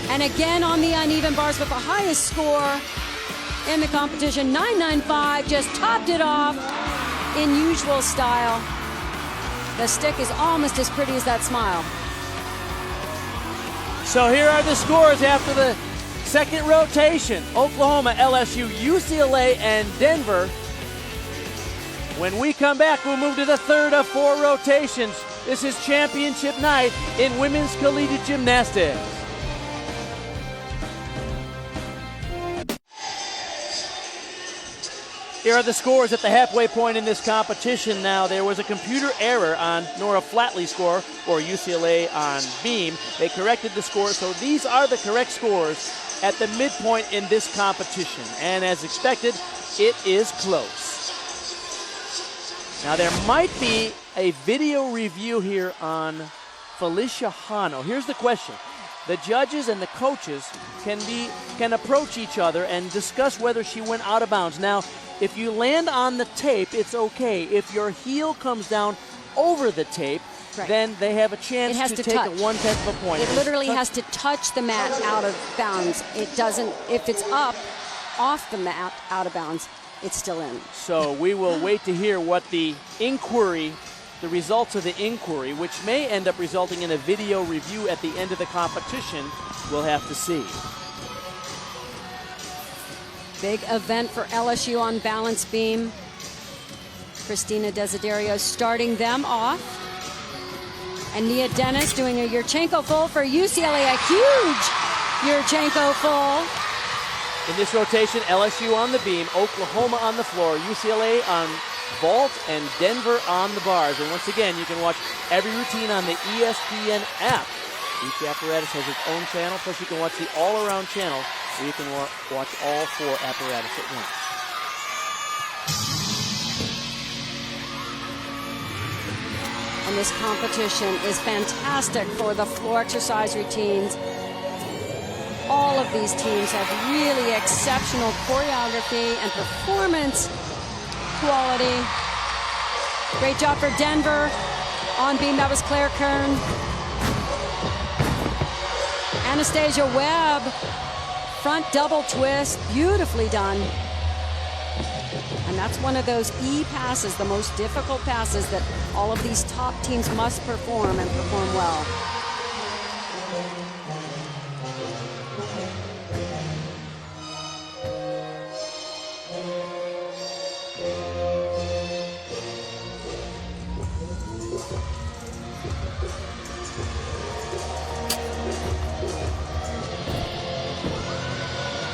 And again on the uneven bars with the highest score in the competition, 9-9-5, just topped it off in usual style. The stick is almost as pretty as that smile. So here are the scores after the second rotation. Oklahoma, LSU, UCLA, and Denver. When we come back, we'll move to the third of four rotations. This is championship night in women's collegiate gymnastics. Here are the scores at the halfway point in this competition. Now, there was a computer error on Nora Flatley's score for UCLA on beam. They corrected the score, so these are the correct scores at the midpoint in this competition. And as expected, it is close. Now, there might be a video review here on Felicia Hano. Here's the question. The judges and the coaches can approach each other and discuss whether she went out of bounds. Now, if you land on the tape, it's okay. If your heel comes down over the tape, then they have a chance to take a 1/10 of a point. It literally has to touch the mat out of bounds. It doesn't, if it's up off the mat out of bounds, it's still in. So we will wait to hear what the results of the inquiry, which may end up resulting in a video review at the end of the competition. We'll have to see. Big event for LSU on balance beam. Christina Desiderio starting them off. And Nia Dennis doing a Yurchenko full for UCLA, a huge Yurchenko full. In this rotation, LSU on the beam, Oklahoma on the floor, UCLA on vault, and Denver on the bars. And once again, you can watch every routine on the ESPN app. Each apparatus has its own channel, plus you can watch the all-around channel where you can watch all four apparatus at once. And this competition is fantastic for the floor exercise routines. All of these teams have really exceptional choreography and performance quality. Great job for Denver. On beam, that was Claire Kern. Anastasia Webb, front double twist, beautifully done. And that's one of those E passes, the most difficult passes that all of these top teams must perform and perform well.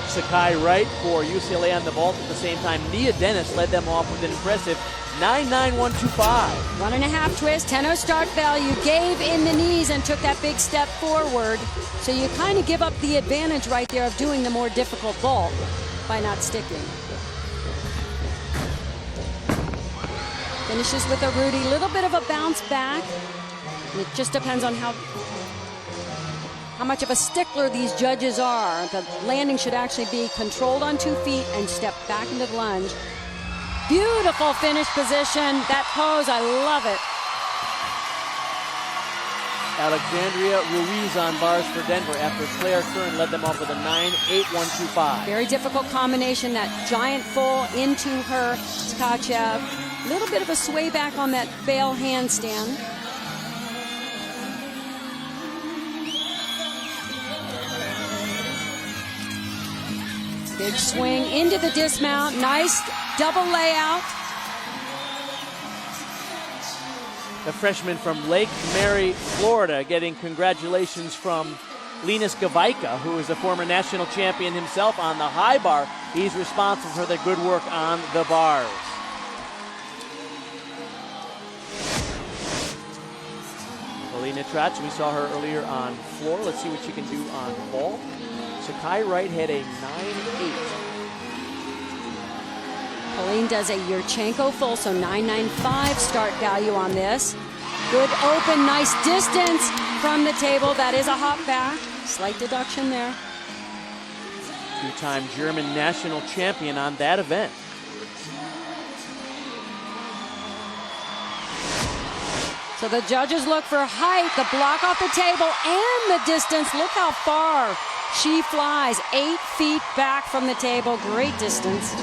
Sakai Wright for UCLA on the vault. At the same time, Nia Dennis led them off with an impressive 9.9125. 1.5 twist, 10-0 start value, gave in the knees and took that big step forward. So you kind of give up the advantage right there of doing the more difficult vault by not sticking. Finishes with a Rudy, little bit of a bounce back. And it just depends on how much of a stickler these judges are. The landing should actually be controlled on 2 feet and step back into the lunge. Beautiful finish position. That pose, I love it. Alexandria Ruiz on bars for Denver after Claire Kern led them off with a 9.8125. Very difficult combination, that giant full into her Tkachev. Little bit of a sway back on that bail handstand. Big swing into the dismount. Nice double layout. The freshman from Lake Mary, Florida, getting congratulations from Linus Gavaika, who is a former national champion himself on the high bar. He's responsible for the good work on the bars. Polina Trotz, we saw her earlier on floor. Let's see what she can do on ball. Sakai Wright had a 9.8. Pauline does a Yurchenko full, so 9.95 start value on this. Good open, nice distance from the table. That is a hop back. Slight deduction there. Two-time German national champion on that event. So the judges look for height, the block off the table, and the distance. Look how far she flies. 8 feet back from the table. Great distance.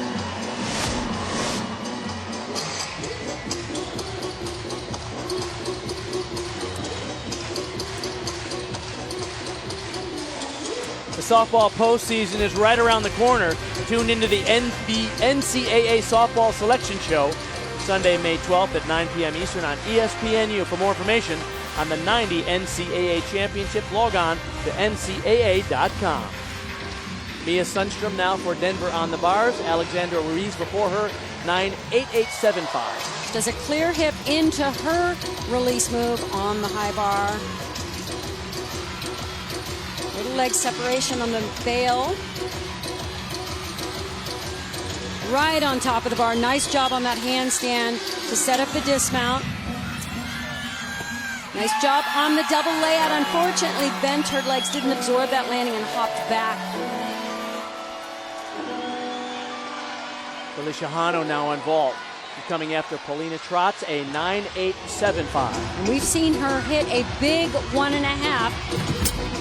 The softball postseason is right around the corner. Tune into the NCAA Softball Selection Show Sunday, May 12th at 9 p.m. Eastern on ESPNU. For more information on the 90 NCAA Championship, log on to ncaa.com. Mia Sundstrom now for Denver on the bars. Alexandra Ruiz before her, 9.8875. Does a clear hip into her release move on the high bar. Little leg separation on the bail. Right on top of the bar. Nice job on that handstand to set up the dismount. Nice job on the double layout. Unfortunately, bent her legs, didn't absorb that landing and hopped back. Felicia Hano now on vault. Coming after Polina Trotz, a 9.875. And we've seen her hit a big 1.5.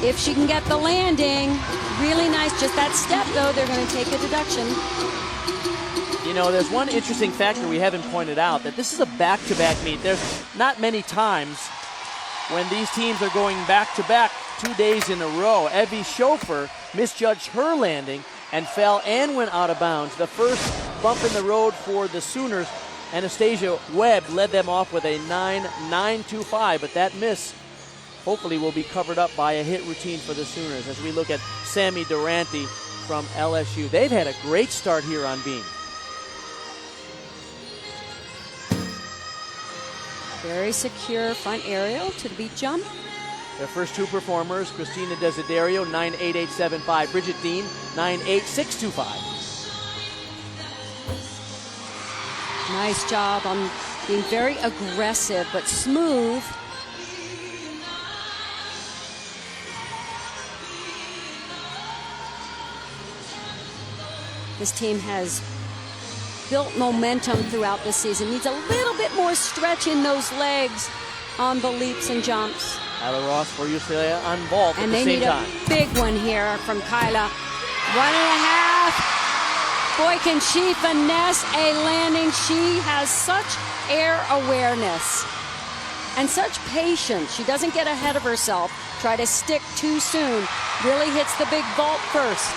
If she can get the landing, really nice. Just that step, though, they're going to take a deduction. You know, there's one interesting factor we haven't pointed out, that this is a back-to-back meet. There's not many times when these teams are going back-to-back 2 days in a row. Evie Schofer misjudged her landing and fell and went out of bounds. The first bump in the road for the Sooners, Anastasia Webb led them off with a 9.925, but that miss hopefully will be covered up by a hit routine for the Sooners as we look at Sammy Durante from LSU. They've had a great start here on beam. Very secure front aerial to the beat jump. Their first two performers, Christina Desiderio, 9.8875. Bridget Dean, 9.8625. Nice job on being very aggressive but smooth. This team has built momentum throughout the season. Needs a little bit more stretch in those legs on the leaps and jumps. Kyla Ross for UCLA on vault at the same time. And they need a big one here from Kyla. 1.5. Boy, can she finesse a landing. She has such air awareness and such patience. She doesn't get ahead of herself, try to stick too soon. Really hits the big vault first.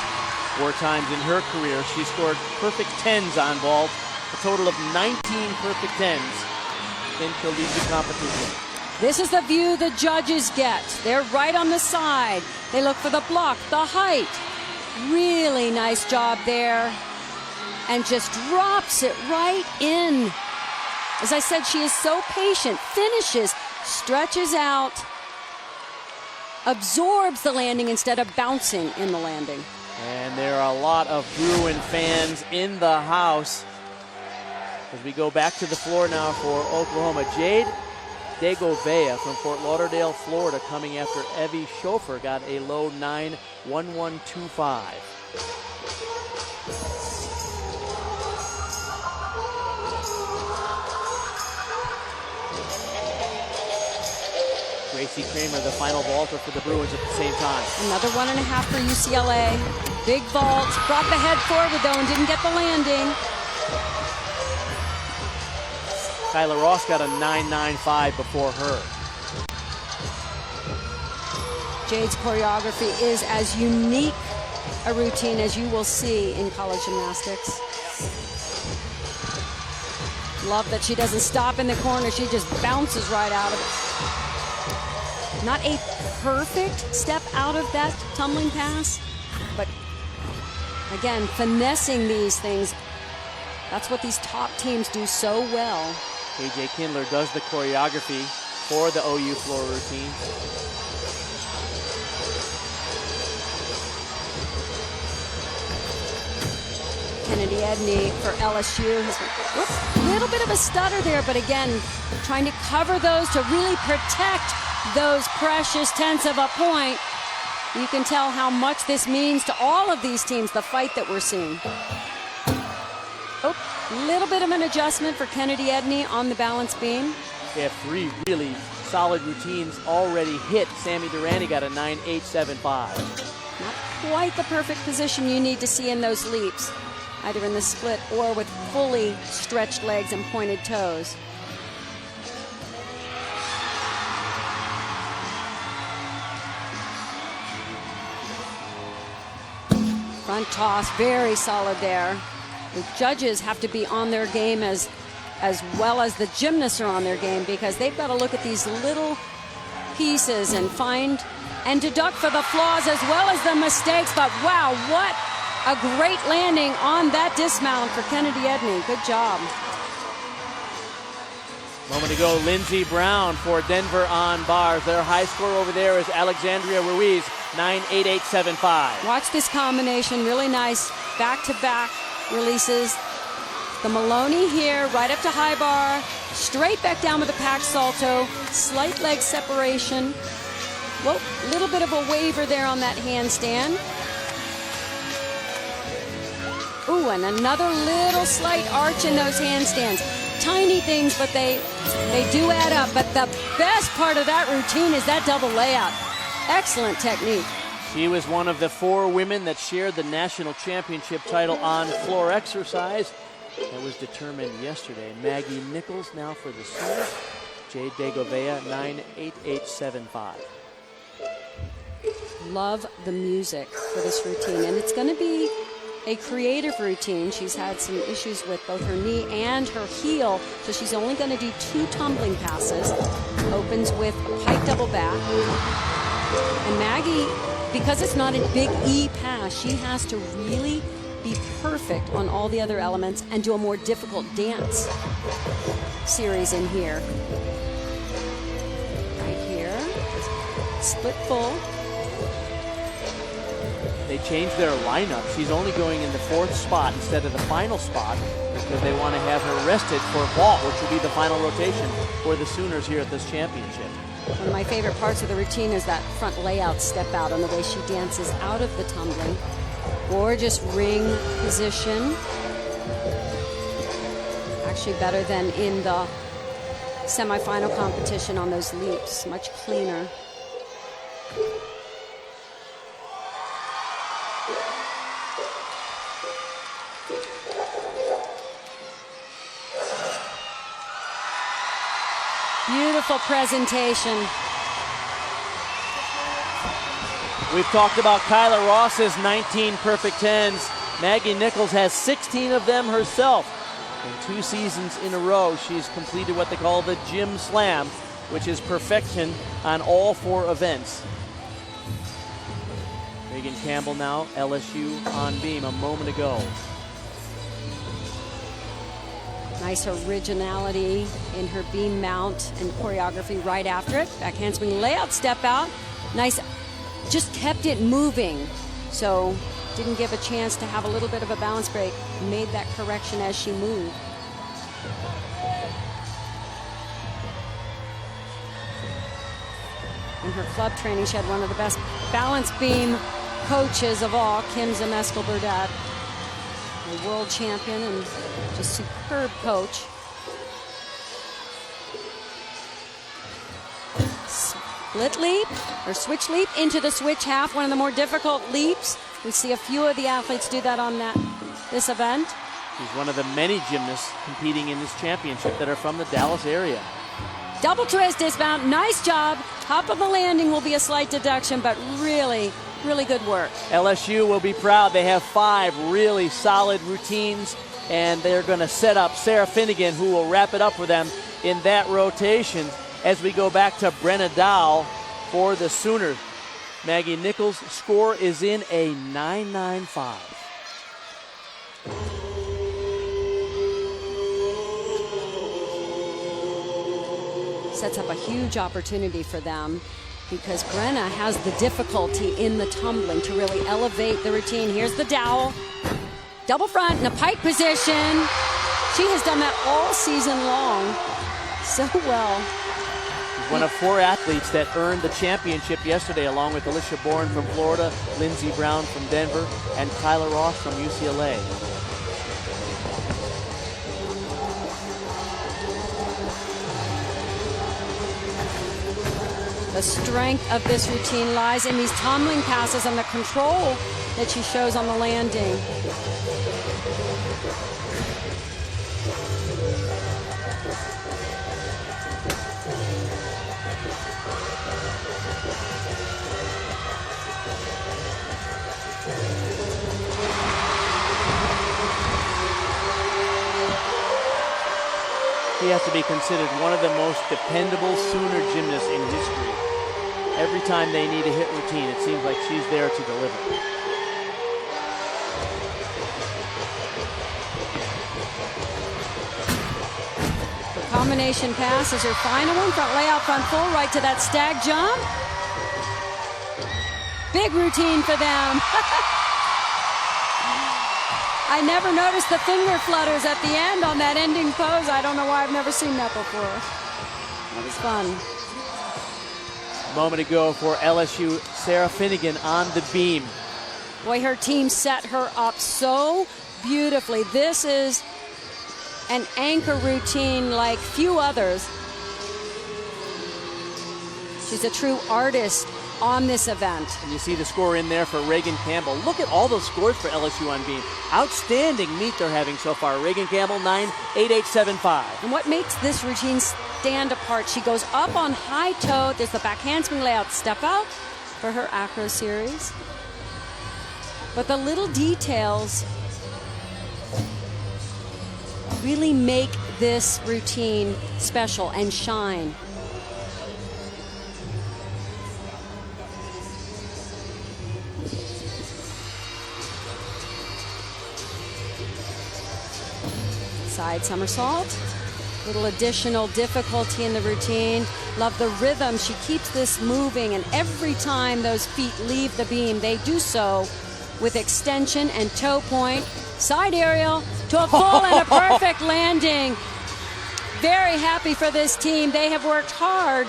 4 times in her career, she scored perfect 10s on vault, a total of 19 perfect 10s in collegiate competition. This is the view the judges get. They're right on the side. They look for the block, the height. Really nice job there. And just drops it right in. As I said, she is so patient, finishes, stretches out, absorbs the landing instead of bouncing in the landing. And there are a lot of Bruin fans in the house. As we go back to the floor now for Oklahoma, Jade Degovea from Fort Lauderdale, Florida, coming after Evie Schofer, got a low 9.1125. Gracie Kramer, the final vaulter for the Bruins at the same time. Another 1.5 for UCLA. Big vault, brought the head forward though and didn't get the landing. Kyla Ross got a 9.95 before her. Jade's choreography is as unique a routine as you will see in college gymnastics. Love that she doesn't stop in the corner. She just bounces right out of it. Not a perfect step out of that tumbling pass, but again, finessing these things. That's what these top teams do so well. AJ Kindler does the choreography for the OU floor routine. Kennedy Edney for LSU has been a little bit of a stutter there, but again, trying to cover those to really protect those precious tenths of a point. You can tell how much this means to all of these teams, the fight that we're seeing. A little bit of an adjustment for Kennedy Edney on the balance beam. They have 3 really solid routines already hit. Sammy Durrani got a 9.875. Not quite the perfect position you need to see in those leaps, either in the split or with fully stretched legs and pointed toes. Front toss, very solid there. The judges have to be on their game as well as the gymnasts are on their game, because they've got to look at these little pieces and find and deduct for the flaws as well as the mistakes. But wow, what a great landing on that dismount for Kennedy Edney. Good job. Moment ago, Lindsey Brown for Denver on bars. Their high score over there is Alexandria Ruiz, 9.8875. Watch this combination, really nice back-to-back releases. The Maloney here, right up to high bar, straight back down with the pack salto, slight leg separation. Well, a little bit of a waiver there on that handstand. Ooh, and another little slight arch in those handstands. Tiny things, but they do add up. But the best part of that routine is that double layout. Excellent technique. She was one of the 4 women that shared the national championship title on floor exercise. That was determined yesterday. Maggie Nichols now for the Sooners. Jade Degovea, 9.8875. Love the music for this routine, and it's going to be a creative routine. She's had some issues with both her knee and her heel, so she's only going to do 2 tumbling passes. Opens with a pike double back. And Maggie, because it's not a big E pass, she has to really be perfect on all the other elements and do a more difficult dance series in here. Right here, split full. They changed their lineup. She's only going in the 4th spot instead of the final spot because they want to have her rested for vault, which will be the final rotation for the Sooners here at this championship. One of my favorite parts of the routine is that front layout step out and the way she dances out of the tumbling. Gorgeous ring position. Actually better than in the semifinal competition on those leaps. Much cleaner. beautiful presentation. We've talked about Kyla Ross's 19 perfect 10s. Maggie Nichols has 16 of them herself. In 2 seasons in a row, she's completed what they call the Gym Slam, which is perfection on all 4 events. Reagan Campbell now, LSU on beam a moment ago. Nice originality in her beam mount and choreography right after it. Back handspring layout, step out. Nice, just kept it moving. So didn't give a chance to have a little bit of a balance break. Made that correction as she moved. In her club training, she had one of the best balance beam coaches of all, Kim Zemeskel-Burdett, a world champion and just superb coach. Split leap or switch leap into the switch half, one of the more difficult leaps. We see a few of the athletes do that on this event. She's one of the many gymnasts competing in this championship that are from the Dallas area. Double twist dismount, nice job. Hop of the landing will be a slight deduction, but really, really good work. LSU will be proud. They have 5 really solid routines, and they're going to set up Sarah Finnegan, who will wrap it up for them in that rotation as we go back to Brenna Dow for the Sooners. Maggie Nichols' score is in a 9.95. Sets up a huge opportunity for them because Brenna has the difficulty in the tumbling to really elevate the routine. Here's the dowel. Double front in a pike position. She has done that all season long so well. She's one of 4 athletes that earned the championship yesterday, along with Alicia Bourne from Florida, Lindsey Brown from Denver, and Kyla Ross from UCLA. The strength of this routine lies in these tumbling passes and the control that she shows on the landing. She has to be considered one of the most dependable Sooner gymnasts in history. Every time they need a hit routine, it seems like she's there to deliver. The combination pass is her final one. Front layout, front full, right to that stag jump. Big routine for them. I never noticed the finger flutters at the end on that ending pose. I don't know why I've never seen that before. That was fun. A moment ago for LSU, Sarah Finnegan on the beam. Boy, her team set her up so beautifully. This is an anchor routine like few others. She's a true artist on this event. And you see the score in there for Reagan Campbell. Look at all those scores for LSU on beam. Outstanding meet they're having so far. Reagan Campbell, 9.8875. And what makes this routine stand apart, she goes up on high toe. There's the back handspring layout step out for her acro series. But the little details really make this routine special and shine. Side somersault. Little additional difficulty in the routine. Love the rhythm. She keeps this moving, and every time those feet leave the beam, they do so with extension and toe point. Side aerial to a full and a perfect landing. Very happy for this team. They have worked hard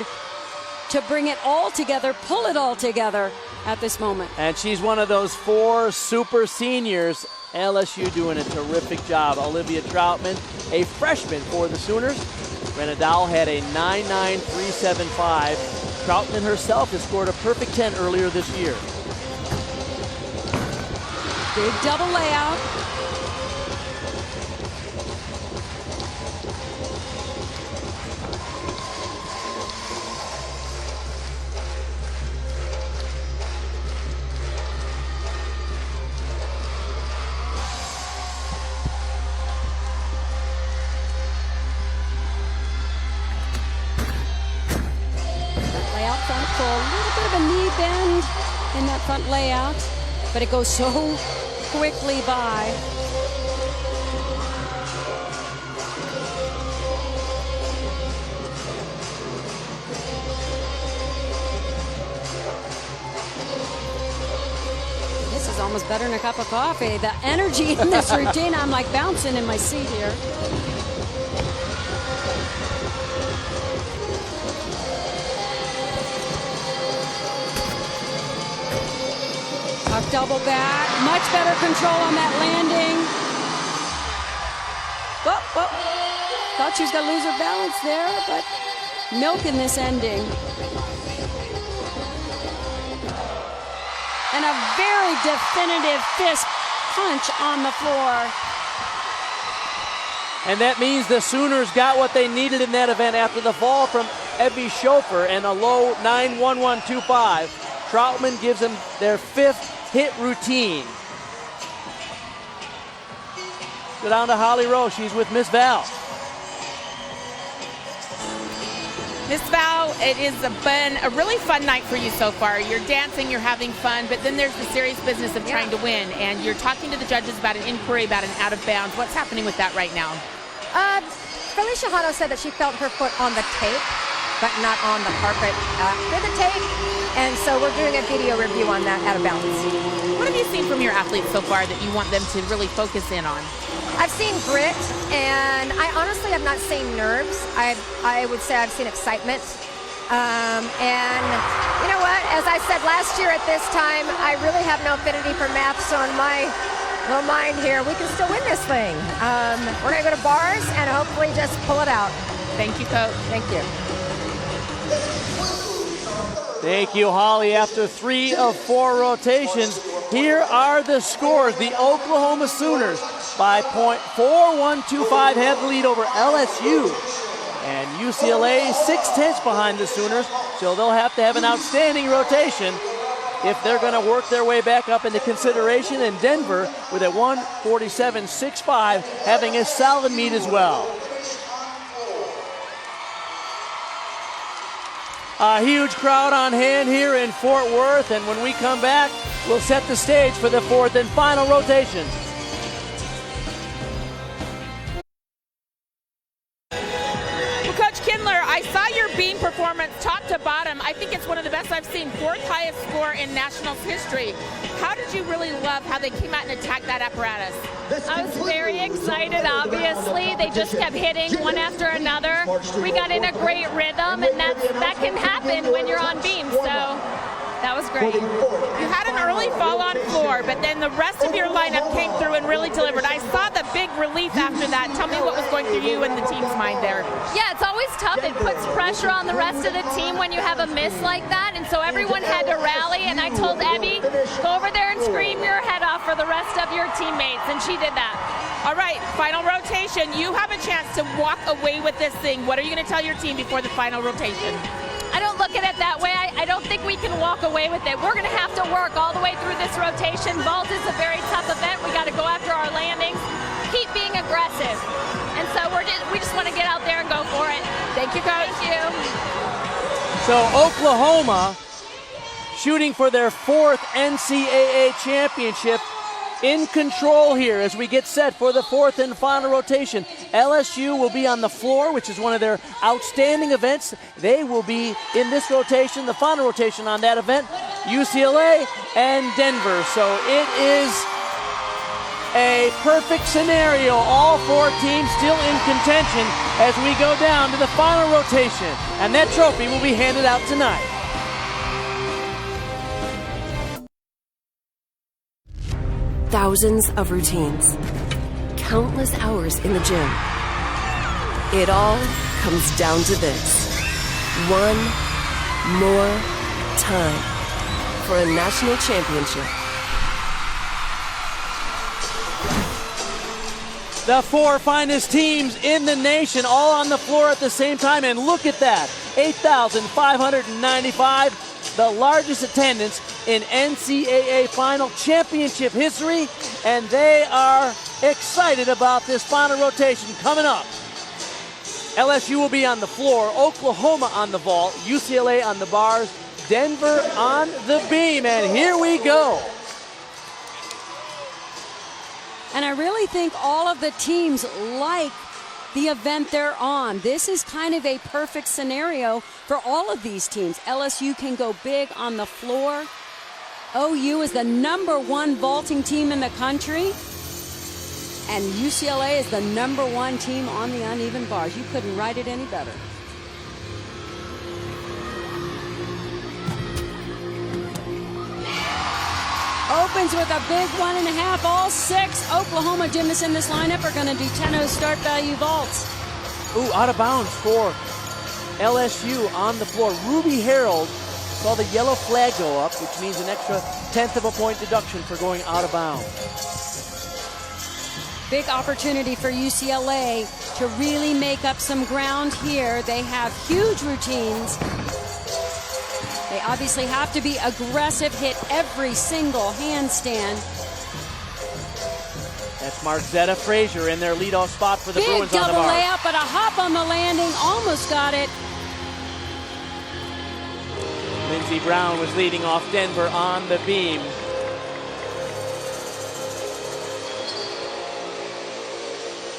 to bring it all together, pull it all together at this moment. And she's one of those 4 super seniors. LSU doing a terrific job. Olivia Troutman, a freshman for the Sooners. Brenna Dowell had a 9.9375. Troutman herself has scored a perfect 10 earlier this year. Big double layout. in that front layout, but it goes so quickly by. This is almost better than a cup of coffee. The energy in this routine, I'm like bouncing in my seat here. Tuck double back, much better control on that landing. Whoop, whoop. Thought she was gonna lose her balance there, but milking this ending. And a very definitive fist punch on the floor. And that means the Sooners got what they needed in that event after the fall from Evie Schofer and a low 9-1-1-2-5. Troutman gives them their 5th hit routine. Go down to Holly Rowe. She's with Miss Val. Miss Val, it has been a really fun night for you so far. You're dancing, you're having fun, but then there's the serious business of trying to win, and you're talking to the judges about an inquiry about an out of bounds. What's happening with that right now? Felicia Hano said that she felt her foot on the tape, but not on the carpet after the tape, and so we're doing a video review on that out of bounds. What have you seen from your athletes so far that you want them to really focus in on? I've seen grit, and I honestly have not seen nerves. I would say I've seen excitement. And you know what? As I said last year at this time, I really have no affinity for math, so in my little mind here, we can still win this thing. We're going to go to bars and hopefully just pull it out. Thank you, Coach. Thank you. Thank you, Holly. After 3 of 4 rotations, here are the scores. The Oklahoma Sooners by .4125 have the lead over LSU. And UCLA 6/10 behind the Sooners, so they'll have to have an outstanding rotation if they're going to work their way back up into consideration. And Denver with a 147.65 having a solid meet as well. A huge crowd on hand here in Fort Worth, and when we come back, we'll set the stage for the 4th and final rotation. Well, Coach Kindler, I saw your beam performance top to bottom. I think it's one of the best I've seen, 4th highest score in Nationals history. How did you really love how they came out and attacked that apparatus? I was very excited, obviously. They just kept hitting one after another. We got in a great rhythm, and that can happen when you're on beam, so that was great. You had an early fall on floor, but then the rest of your lineup came through and really delivered. I saw the big relief after that. Tell me what was going through you and the team's mind there. Yeah, it's always tough. It puts pressure on the rest of the team when you have a miss like that, and so everyone had to rally, and I told Evie, go over there and scream your head off for the rest of your teammates, and she did that. All right, final rotation. You have a chance to walk away with this thing. What are you going to tell your team before the final rotation? I don't look at it that way. I don't think we can walk away with it. We're going to have to work all the way through this rotation. Vault is a very tough event. We got to go after our landings, keep being aggressive. And so we just want to get out there and go for it. Thank you, Coach. Thank you. So Oklahoma shooting for their 4th NCAA championship in control here as we get set for the 4th and final rotation. LSU will be on the floor, which is one of their outstanding events. They will be in this rotation, the final rotation on that event, UCLA and Denver. So it is a perfect scenario. All 4 teams still in contention as we go down to the final rotation. And that trophy will be handed out tonight. Thousands of routines, countless hours in the gym. It all comes down to this. One more time for a national championship. The 4 finest teams in the nation all on the floor at the same time, and look at that, 8,595, the largest attendance in NCAA final championship history, and they are excited about this final rotation coming up. LSU will be on the floor, Oklahoma on the vault, UCLA on the bars, Denver on the beam, and here we go. And I really think all of the teams like the event they're on. This is kind of a perfect scenario for all of these teams. LSU can go big on the floor. OU is the #1 vaulting team in the country. And UCLA is the #1 team on the uneven bars. You couldn't write it any better. Opens with a big 1.5. All 6 Oklahoma gymnasts in this lineup are going to do 10-0 start value vaults. Ooh, out of bounds for LSU on the floor. Ruby Harold saw the yellow flag go up, which means an extra 1/10 of a point deduction for going out of bounds. Big opportunity for UCLA to really make up some ground here. They have huge routines. They obviously have to be aggressive, hit every single handstand. That's Markzetta Frazier in their leadoff spot for the Big Bruins on the double bar. layup, but a hop on the landing, almost got it. Lindsey Brown was leading off Denver on the beam.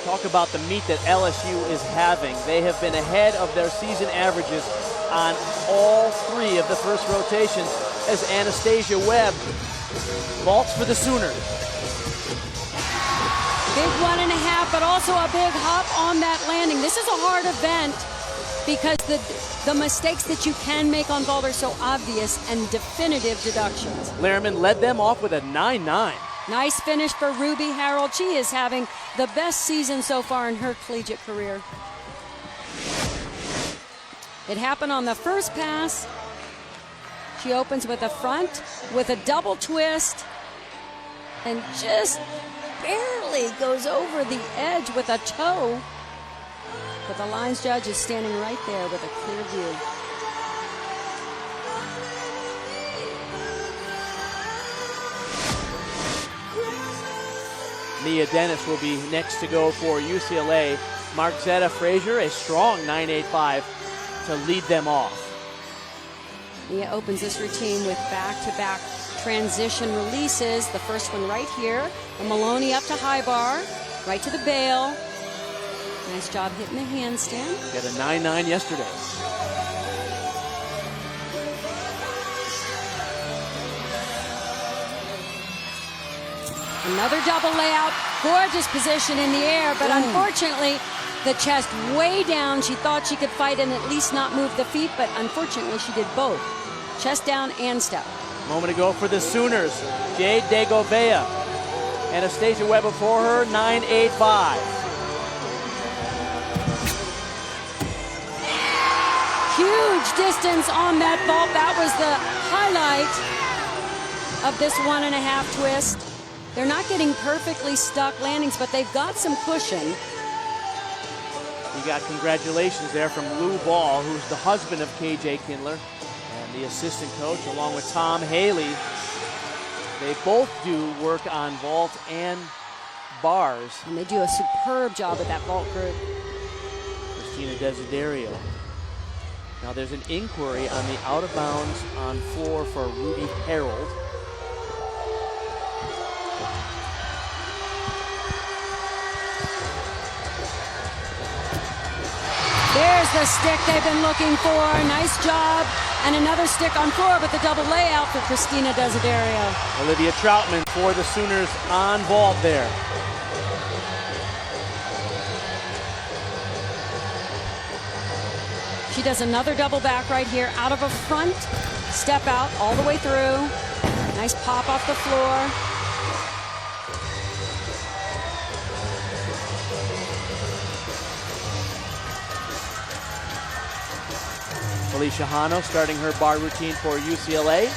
Talk about the meet that LSU is having. They have been ahead of their season averages on all 3 of the first rotations as Anastasia Webb vaults for the Sooners. Big 1.5, but also a big hop on that landing. This is a hard event because the mistakes that you can make on vault are so obvious and definitive deductions. Lehrman led them off with a 9-9. Nice finish for Ruby Harold. She is having the best season so far in her collegiate career. It happened on the first pass. She opens with a front, with a double twist, and just barely goes over the edge with a toe. But the lines judge is standing right there with a clear view. Mia Dennis will be next to go for UCLA. Markzetta Frazier, a strong 9.85 to lead them off. Mia opens this routine with back-to-back transition releases. The first one right here. The Maloney up to high bar, right to the bail. Nice job hitting the handstand. Got a 9-9 yesterday. Another double layout. Gorgeous position in the air, but unfortunately, the chest way down. She thought she could fight and at least not move the feet, but unfortunately, she did both. Chest down and step. Moment ago for the Sooners. Jade Degovea. Anastasia Webb before her, 9.85. Huge distance on that vault. That was the highlight of this 1.5 twist. They're not getting perfectly stuck landings, but they've got some cushion. You got congratulations there from Lou Ball, who's the husband of KJ Kindler and the assistant coach, along with Tom Haley. They both do work on vault and bars. And they do a superb job with that vault group. Christina Desiderio. Now there's an inquiry on the out of bounds on floor for Ruby Harold. There's the stick they've been looking for. Nice job. And another stick on floor with the double layout for Christina Desiderio. Olivia Troutman for the Sooners on vault there. She does another double back right here out of a front. Step out all the way through. Nice pop off the floor. Felicia Hano starting her bar routine for UCLA.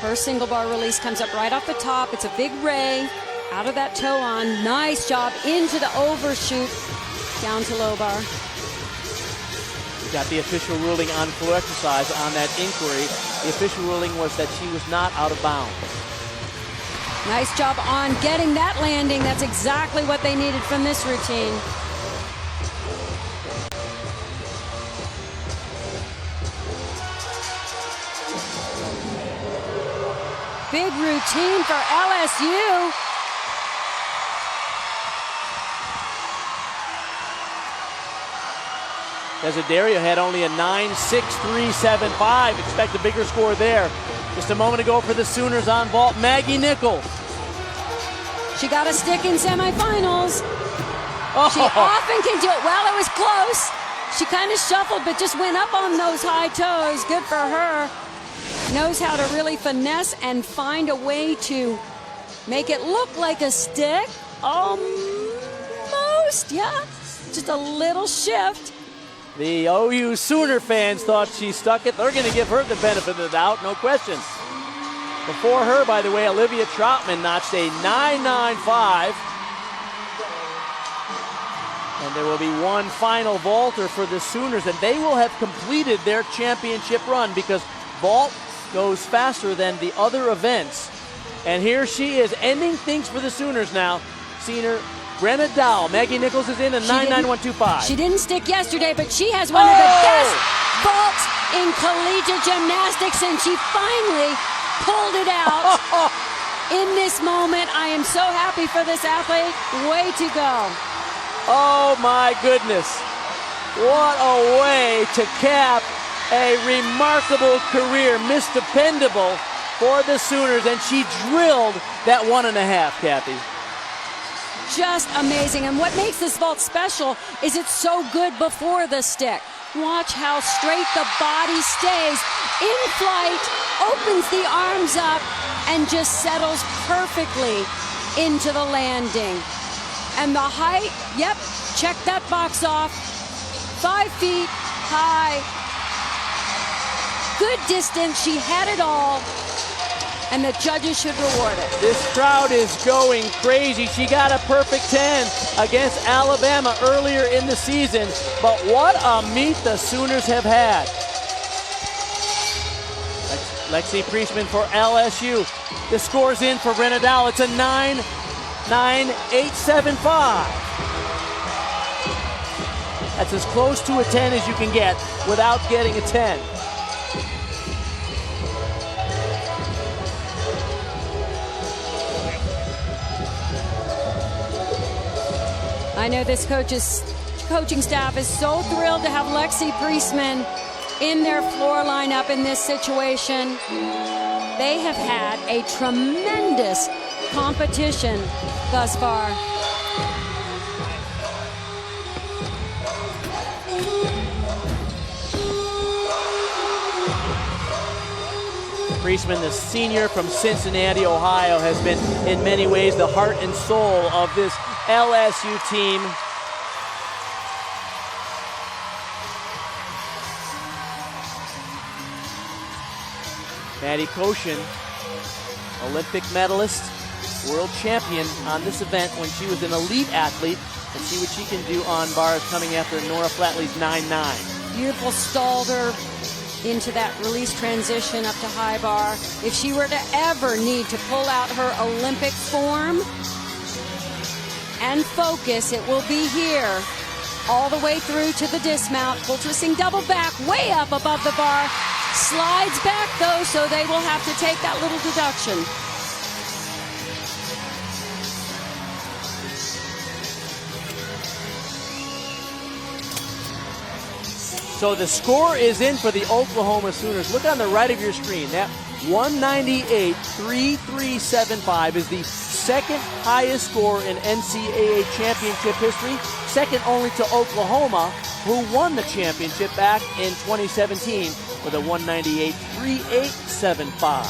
Her single bar release comes up right off the top. It's a big ray out of that toe on. Nice job into the overshoot down to low bar. We got the official ruling on floor exercise on that inquiry. The official ruling was that she was not out of bounds. Nice job on getting that landing. That's exactly what they needed from this routine. big routine for LSU. Desiderio had only a 9.6375. Expect a bigger score there. Just a moment ago for the Sooners on vault, Maggie Nichols. She got a stick in semifinals. She often can do it. Well, it was close. She kind of shuffled, but just went up on those high toes. Good for her. Knows how to really finesse and find a way to make it look like a stick. Almost, yeah. Just a little shift. The OU Sooner fans thought she stuck it. They're going to give her the benefit of the doubt, no question. Before her, by the way, Olivia Troutman notched a 9.95. And there will be one final vaulter for the Sooners, and they will have completed their championship run because vault goes faster than the other events. And here she is ending things for the Sooners now. Senior Brenna Dowell. Maggie Nichols is in a 9.9125. She didn't stick yesterday, but she has one of the best vaults in collegiate gymnastics, and she finally pulled it out. In this moment, I am so happy for this athlete. Way to go. Oh my goodness. What a way to cap a remarkable career. Miss Dependable for the Sooners, and she drilled that 1.5, Kathy. Just amazing. And what makes this vault special is it's so good before the stick. Watch how straight the body stays. In flight, opens the arms up, and just settles perfectly into the landing. And the height, yep, check that box off. 5 feet high. Good distance, she had it all. And the judges should reward it. This crowd is going crazy. She got a perfect 10 against Alabama earlier in the season. But what a meet the Sooners have had. Lexi Priestman for LSU. The score's in for Brenna Dowell. It's a 9.9875. That's as close to a 10 as you can get without getting a 10. I know this coaching staff is so thrilled to have Lexi Priestman in their floor lineup in this situation. They have had a tremendous competition thus far. Priestman, the senior from Cincinnati, Ohio, has been in many ways the heart and soul of this LSU team. Maddie Koshin, Olympic medalist, world champion on this event when she was an elite athlete. Let's see what she can do on bars coming after Nora Flatley's 9.9. Beautiful stalled her into that release transition up to high bar. If she were to ever need to pull out her Olympic form and focus, it will be here. All the way through to the dismount. Full twisting double back, way up above the bar. Slides back though, so they will have to take that little deduction. So the score is in for the Oklahoma Sooners. Look on the right of your screen. That 198.3375 is the second highest score in NCAA championship history, second only to Oklahoma, who won the championship back in 2017 with a 198.3875.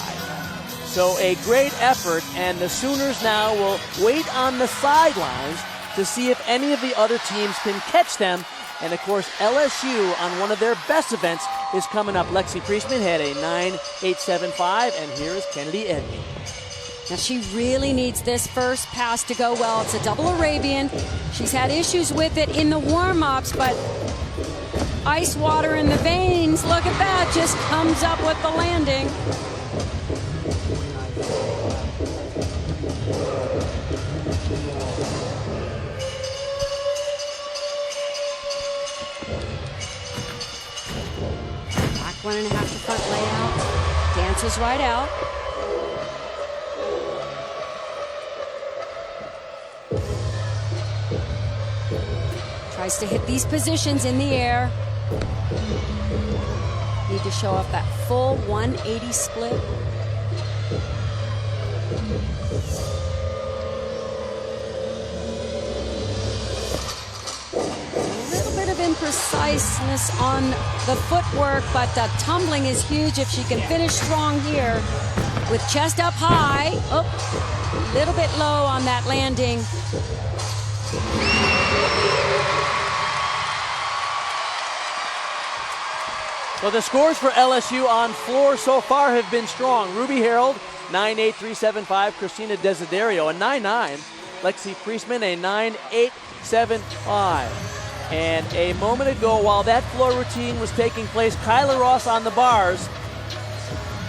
So a great effort, and the Sooners now will wait on the sidelines to see if any of the other teams can catch them. And, of course, LSU on one of their best events is coming up. Lexi Priestman had a 9.875, and here is Kennedy Edney. Now, she really needs this first pass to go well. It's a double Arabian. She's had issues with it in the warm-ups, but ice water in the veins, look at that, just comes up with the landing. Back 1.5 to front layout. Dances right out. Tries to hit these positions in the air. Need to show off that full 180 split. Impreciseness on the footwork, but the tumbling is huge if she can finish strong here with chest up high. Oh, a little bit low on that landing. Well, the scores for LSU on floor so far have been strong. Ruby Harold, 9.8375. Christina Desiderio, a 9.9. Lexi Priestman, a 9.875. And a moment ago, while that floor routine was taking place, Kyla Ross on the bars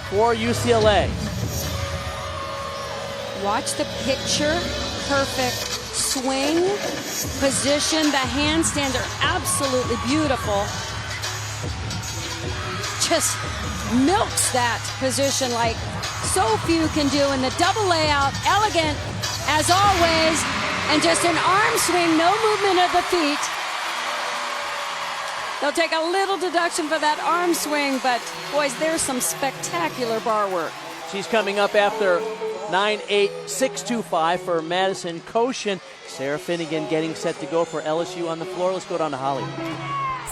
for UCLA. Watch the picture. Perfect swing, position. The handstands are absolutely beautiful. Just milks that position like so few can do. And the double layout, elegant as always. And just an arm swing, no movement of the feet. They'll take a little deduction for that arm swing, but boys, there's some spectacular bar work. She's coming up after 9.8625 for Madison Koshin. Sarah Finnegan getting set to go for LSU on the floor. Let's go down to Holly.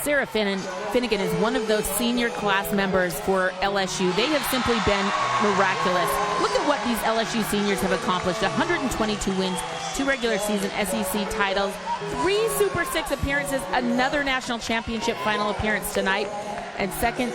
Sarah Finnegan is one of those senior class members for LSU. They have simply been miraculous. Look at what these LSU seniors have accomplished. 122 wins, 2 regular season SEC titles, 3 Super 6 appearances, another national championship final appearance tonight, and second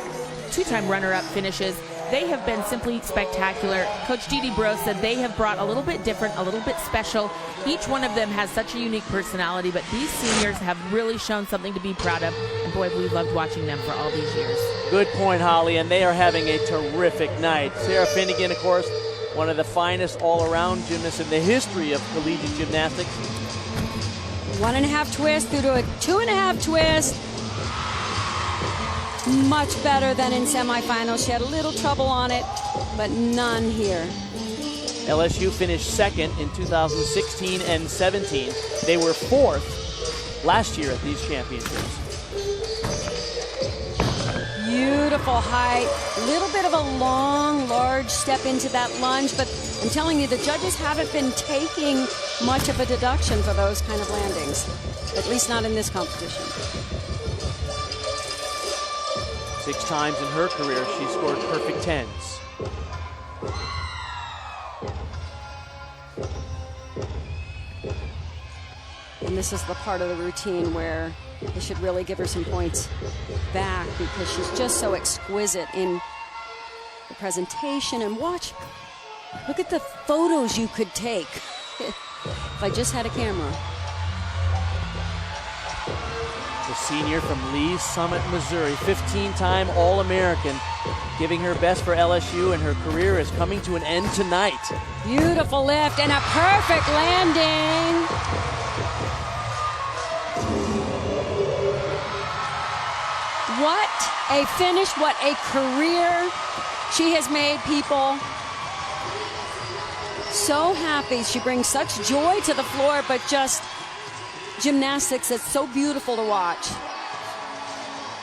2-time runner-up finishes. They have been simply spectacular. Coach Dee Dee Bro said they have brought a little bit different, a little bit special. Each one of them has such a unique personality, but these seniors have really shown something to be proud of. And boy, we've loved watching them for all these years. Good point, Holly, and they are having a terrific night. Sarah Finnegan, of course, one of the finest all-around gymnasts in the history of collegiate gymnastics. 1.5 twist through to a 2.5 twist. Much better than in semifinals. She had a little trouble on it, but none here. LSU finished second in 2016 and 17. They were 4th last year at these championships. Beautiful height. A little bit of a long, large step into that lunge, but I'm telling you, the judges haven't been taking much of a deduction for those kind of landings, at least not in this competition. 6 times in her career, she scored perfect 10s. And this is the part of the routine where they should really give her some points back because she's just so exquisite in the presentation. And watch, look at the photos you could take if I just had a camera. The senior from Lee's Summit, Missouri, 15-time All-American, giving her best for LSU, and her career is coming to an end tonight. Beautiful lift and a perfect landing. What a finish, what a career. She has made people so happy. She brings such joy to the floor, but just gymnastics that's so beautiful to watch.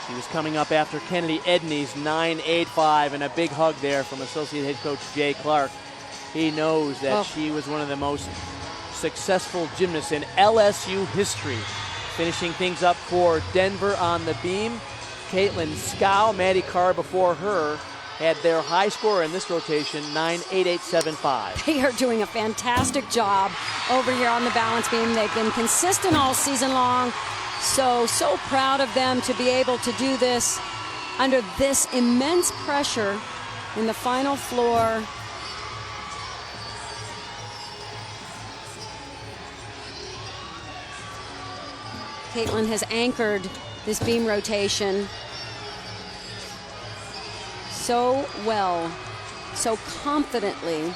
She was coming up after Kennedy Edney's 9.85, and a big hug there from Associate Head Coach Jay Clark. He knows that she was one of the most successful gymnasts in LSU history. Finishing things up for Denver on the beam, Caitlin Scow. Maddie Carr before her had their high score in this rotation, 9.8875. They are doing a fantastic job over here on the balance beam. They've been consistent all season long. So proud of them to be able to do this under this immense pressure in the final floor. Caitlin has anchored this beam rotation so well, so confidently.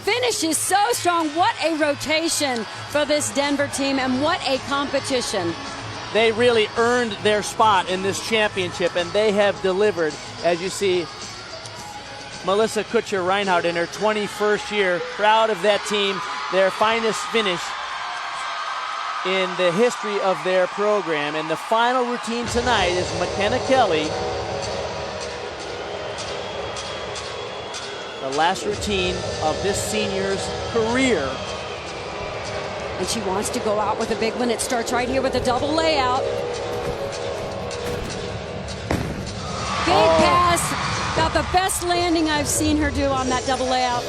Finish is so strong. What a rotation for this Denver team, and what a competition. They really earned their spot in this championship, and they have delivered. As you see, Melissa Kutcher-Reinhardt in her 21st year. Proud of that team, their finest finish in the history of their program. And the final routine tonight is McKenna Kelly. The last routine of this senior's career. And she wants to go out with a big one. It starts right here with a double layout. Big pass. Got the best landing I've seen her do on that double layout.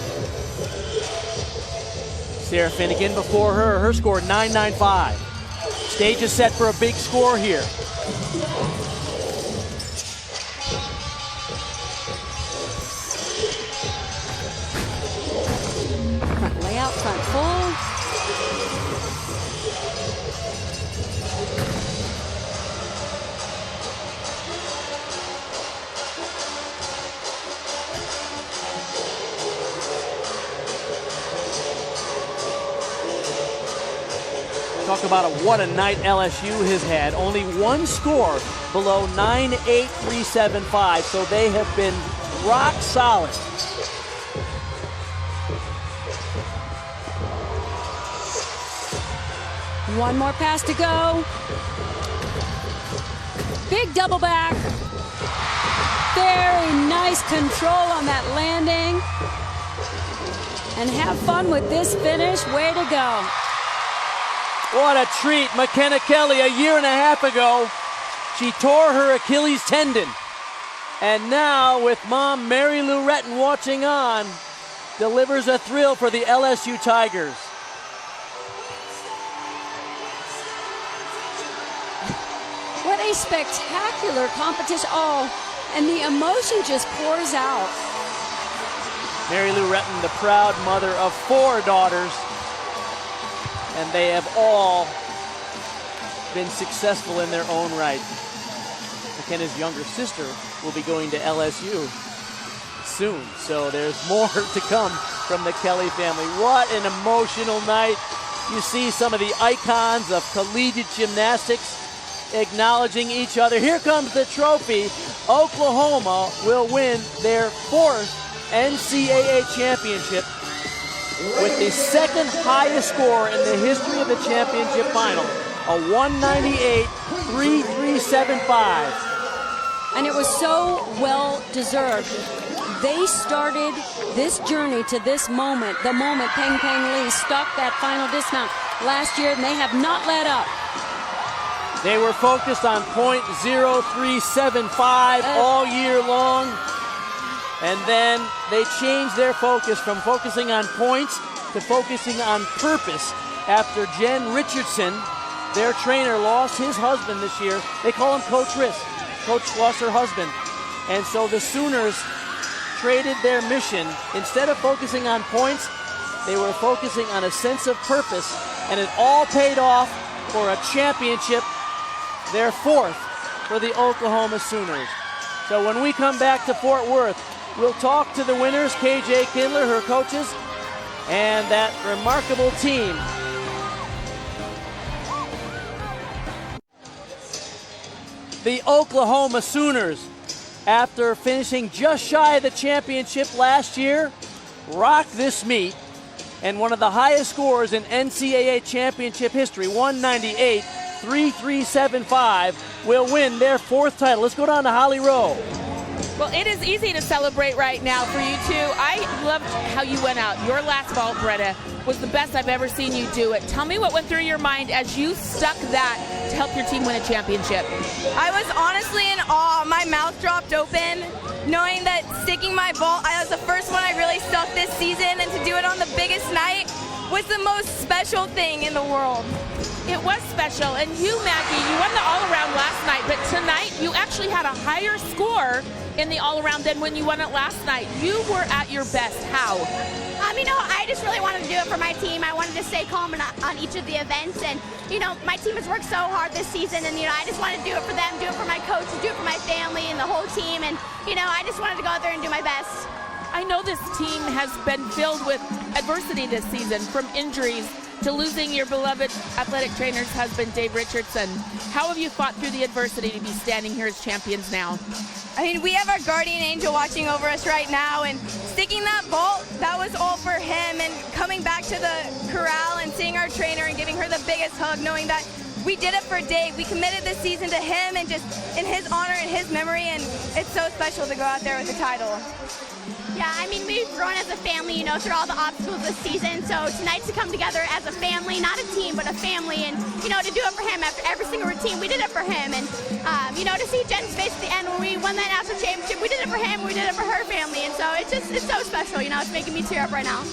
Sarah Finnegan before her. Her score 9.95. Stage is set for a big score here. Front layout, front full. Talk about what a night LSU has had. Only one score below 9.8375, so they have been rock solid. One more pass to go. Big double back. Very nice control on that landing. And have fun with this finish. Way to go. What a treat. McKenna Kelly, a year and a half ago, she tore her Achilles tendon. And now, with mom Mary Lou Retton watching on, delivers a thrill for the LSU Tigers. What a spectacular competition. Oh, and the emotion just pours out. Mary Lou Retton, the proud mother of 4 daughters. And they have all been successful in their own right. McKenna's younger sister will be going to LSU soon, so there's more to come from the Kelly family. What an emotional night. You see some of the icons of collegiate gymnastics acknowledging each other. Here comes the trophy. Oklahoma will win their 4th NCAA championship with the second highest score in the history of the championship final, a 198.3375. And it was so well deserved. They started this journey to this moment, the moment Peng Peng Lee stuck that final dismount last year, and they have not let up. They were focused on .0375 all year long. And then they changed their focus from focusing on points to focusing on purpose after Jen Richardson, their trainer, lost his husband this year. They call him Coach Riss. Coach lost her husband. And so the Sooners traded their mission. Instead of focusing on points, they were focusing on a sense of purpose. And it all paid off for a championship, their 4th for the Oklahoma Sooners. So when we come back to Fort Worth, we'll talk to the winners, KJ Kindler, her coaches, and that remarkable team. The Oklahoma Sooners, after finishing just shy of the championship last year, rocked this meet, and one of the highest scores in NCAA championship history, 198.3375, will win their 4th title. Let's go down to Holly Rowe. Well, it is easy to celebrate right now for you two. I loved how you went out. Your last vault, Bretta, was the best I've ever seen you do it. Tell me what went through your mind as you stuck that to help your team win a championship. I was honestly in awe. My mouth dropped open, knowing that sticking my vault, I was the first one I really stuck this season, and to do it on the biggest night was the most special thing in the world. It was special, and you, Maggie, you won the all-around last night, but tonight you actually had a higher score in the all-around than when you won it last night. You were at your best. How? I just really wanted to do it for my team. I wanted to stay calm on each of the events, and my team has worked so hard this season, and I just wanted to do it for them, do it for my coach, do it for my family and the whole team, and I just wanted to go out there and do my best. I I know this team has been filled with adversity this season, from injuries to losing your beloved athletic trainer's husband, Dave Richardson. How have you fought through the adversity to be standing here as champions now? I mean, we have our guardian angel watching over us right now, and sticking that vault, that was all for him, and coming back to the corral and seeing our trainer and giving her the biggest hug, knowing that we did it for Dave. We committed this season to him and just in his honor and his memory, and it's so special to go out there with the title. Yeah, I mean, we've grown as a family, you know, through all the obstacles this season. So tonight to come together as a family, not a team, but a family, and, you know, to do it for him after every single routine, we did it for him. And, you know, to see Jen's face at the end when we won that national championship, we did it for him, we did it for her family. And so it's so special, you know, it's making me tear up right now.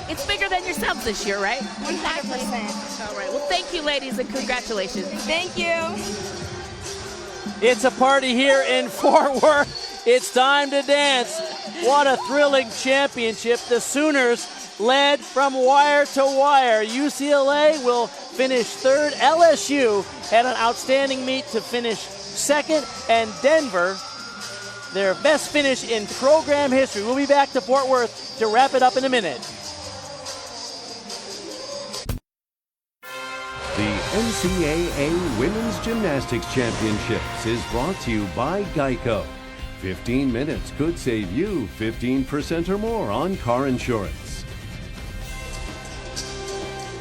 It's bigger than yourselves this year, right? 100%. All right, well, thank you, ladies, and congratulations. Thank you. It's a party here in Fort Worth. It's time to dance. What a thrilling championship. The Sooners led from wire to wire. UCLA will finish third. LSU had an outstanding meet to finish second. And Denver, their best finish in program history. We'll be back to Fort Worth to wrap it up in a minute. The NCAA Women's Gymnastics Championships is brought to you by Geico. 15 minutes could save you 15% or more on car insurance.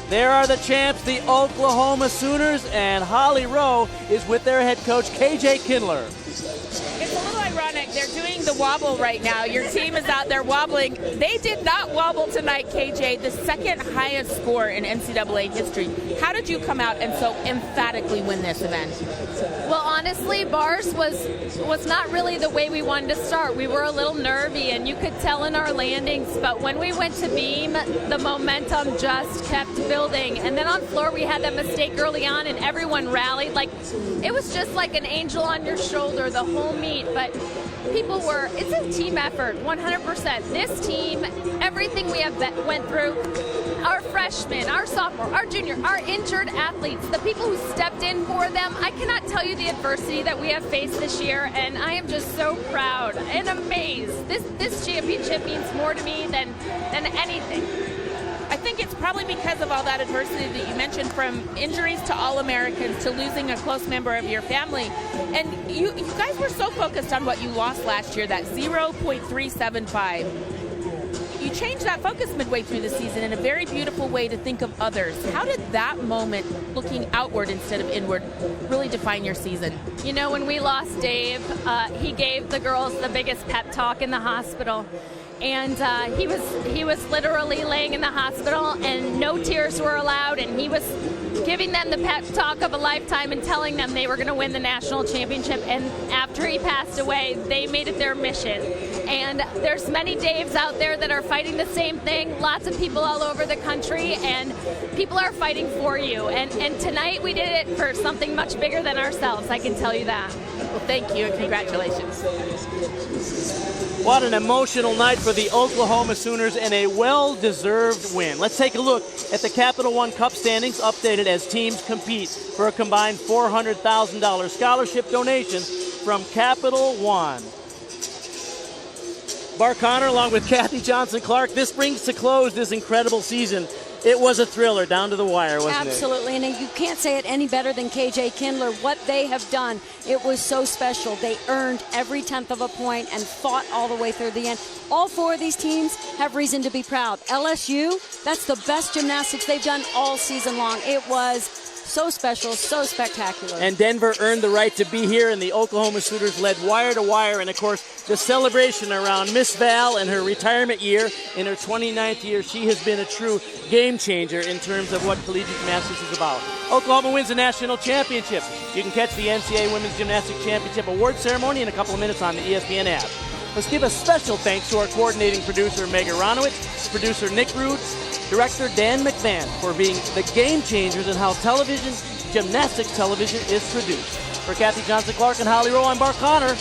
There are the champs, the Oklahoma Sooners, and Holly Rowe is with their head coach, KJ Kindler. It's a little ironic. They're doing the wobble right now. Your team is out there wobbling. They did not wobble tonight, KJ, the second highest score in NCAA history. How did you come out and so emphatically win this event? Well, honestly, bars was not really the way we wanted to start. We were a little nervy, and you could tell in our landings, but when we went to beam, the momentum just kept building. And then on floor, we had that mistake early on, and everyone rallied. Like, it was just like an angel on your shoulder the whole meet, but it's a team effort, 100%. This team, everything we have went through, our freshmen, our sophomore, our junior, our injured athletes, the people who stepped in for them, I cannot tell you the adversity that we have faced this year, and I am just so proud and amazed. This championship means more to me than anything. I think it's probably because of all that adversity that you mentioned, from injuries to All-Americans to losing a close member of your family. And you guys were so focused on what you lost last year, that 0.375. You changed that focus midway through the season in a very beautiful way to think of others. How did that moment, looking outward instead of inward, really define your season? You know, when we lost Dave, he gave the girls the biggest pep talk in the hospital. And he was literally laying in the hospital, and no tears were allowed, and he was giving them the pep talk of a lifetime and telling them they were going to win the national championship. And after he passed away, they made it their mission. And there's many Daves out there that are fighting the same thing, lots of people all over the country, and people are fighting for you. And tonight we did it for something much bigger than ourselves, I can tell you that. Well, thank you, and congratulations. What an emotional night for the Oklahoma Sooners, and a well-deserved win. Let's take a look at the Capital One Cup standings, updated as teams compete for a combined $400,000 scholarship donation from Capital One. Bart Connor, along with Kathy Johnson-Clark, this brings to close this incredible season. It was a thriller down to the wire, wasn't it? Absolutely, and you can't say it any better than KJ Kindler. What they have done, it was so special. They earned every tenth of a point and fought all the way through the end. All four of these teams have reason to be proud. LSU, that's the best gymnastics they've done all season long. It was so special, so spectacular. And Denver earned the right to be here, and the Oklahoma Sooners led wire to wire. And, of course, the celebration around Miss Val and her retirement year. In her 29th year, she has been a true game changer in terms of what collegiate gymnastics is about. Oklahoma wins the national championship. You can catch the NCAA Women's Gymnastics Championship award ceremony in a couple of minutes on the ESPN app. Let's give a special thanks to our coordinating producer, Megan Ronowitz, producer Nick Rude, Director Dan McMahon, for being the game changers in how television, gymnastics television, is produced. For Kathy Johnson-Clark and Holly Rowe, I'm Bart Connor.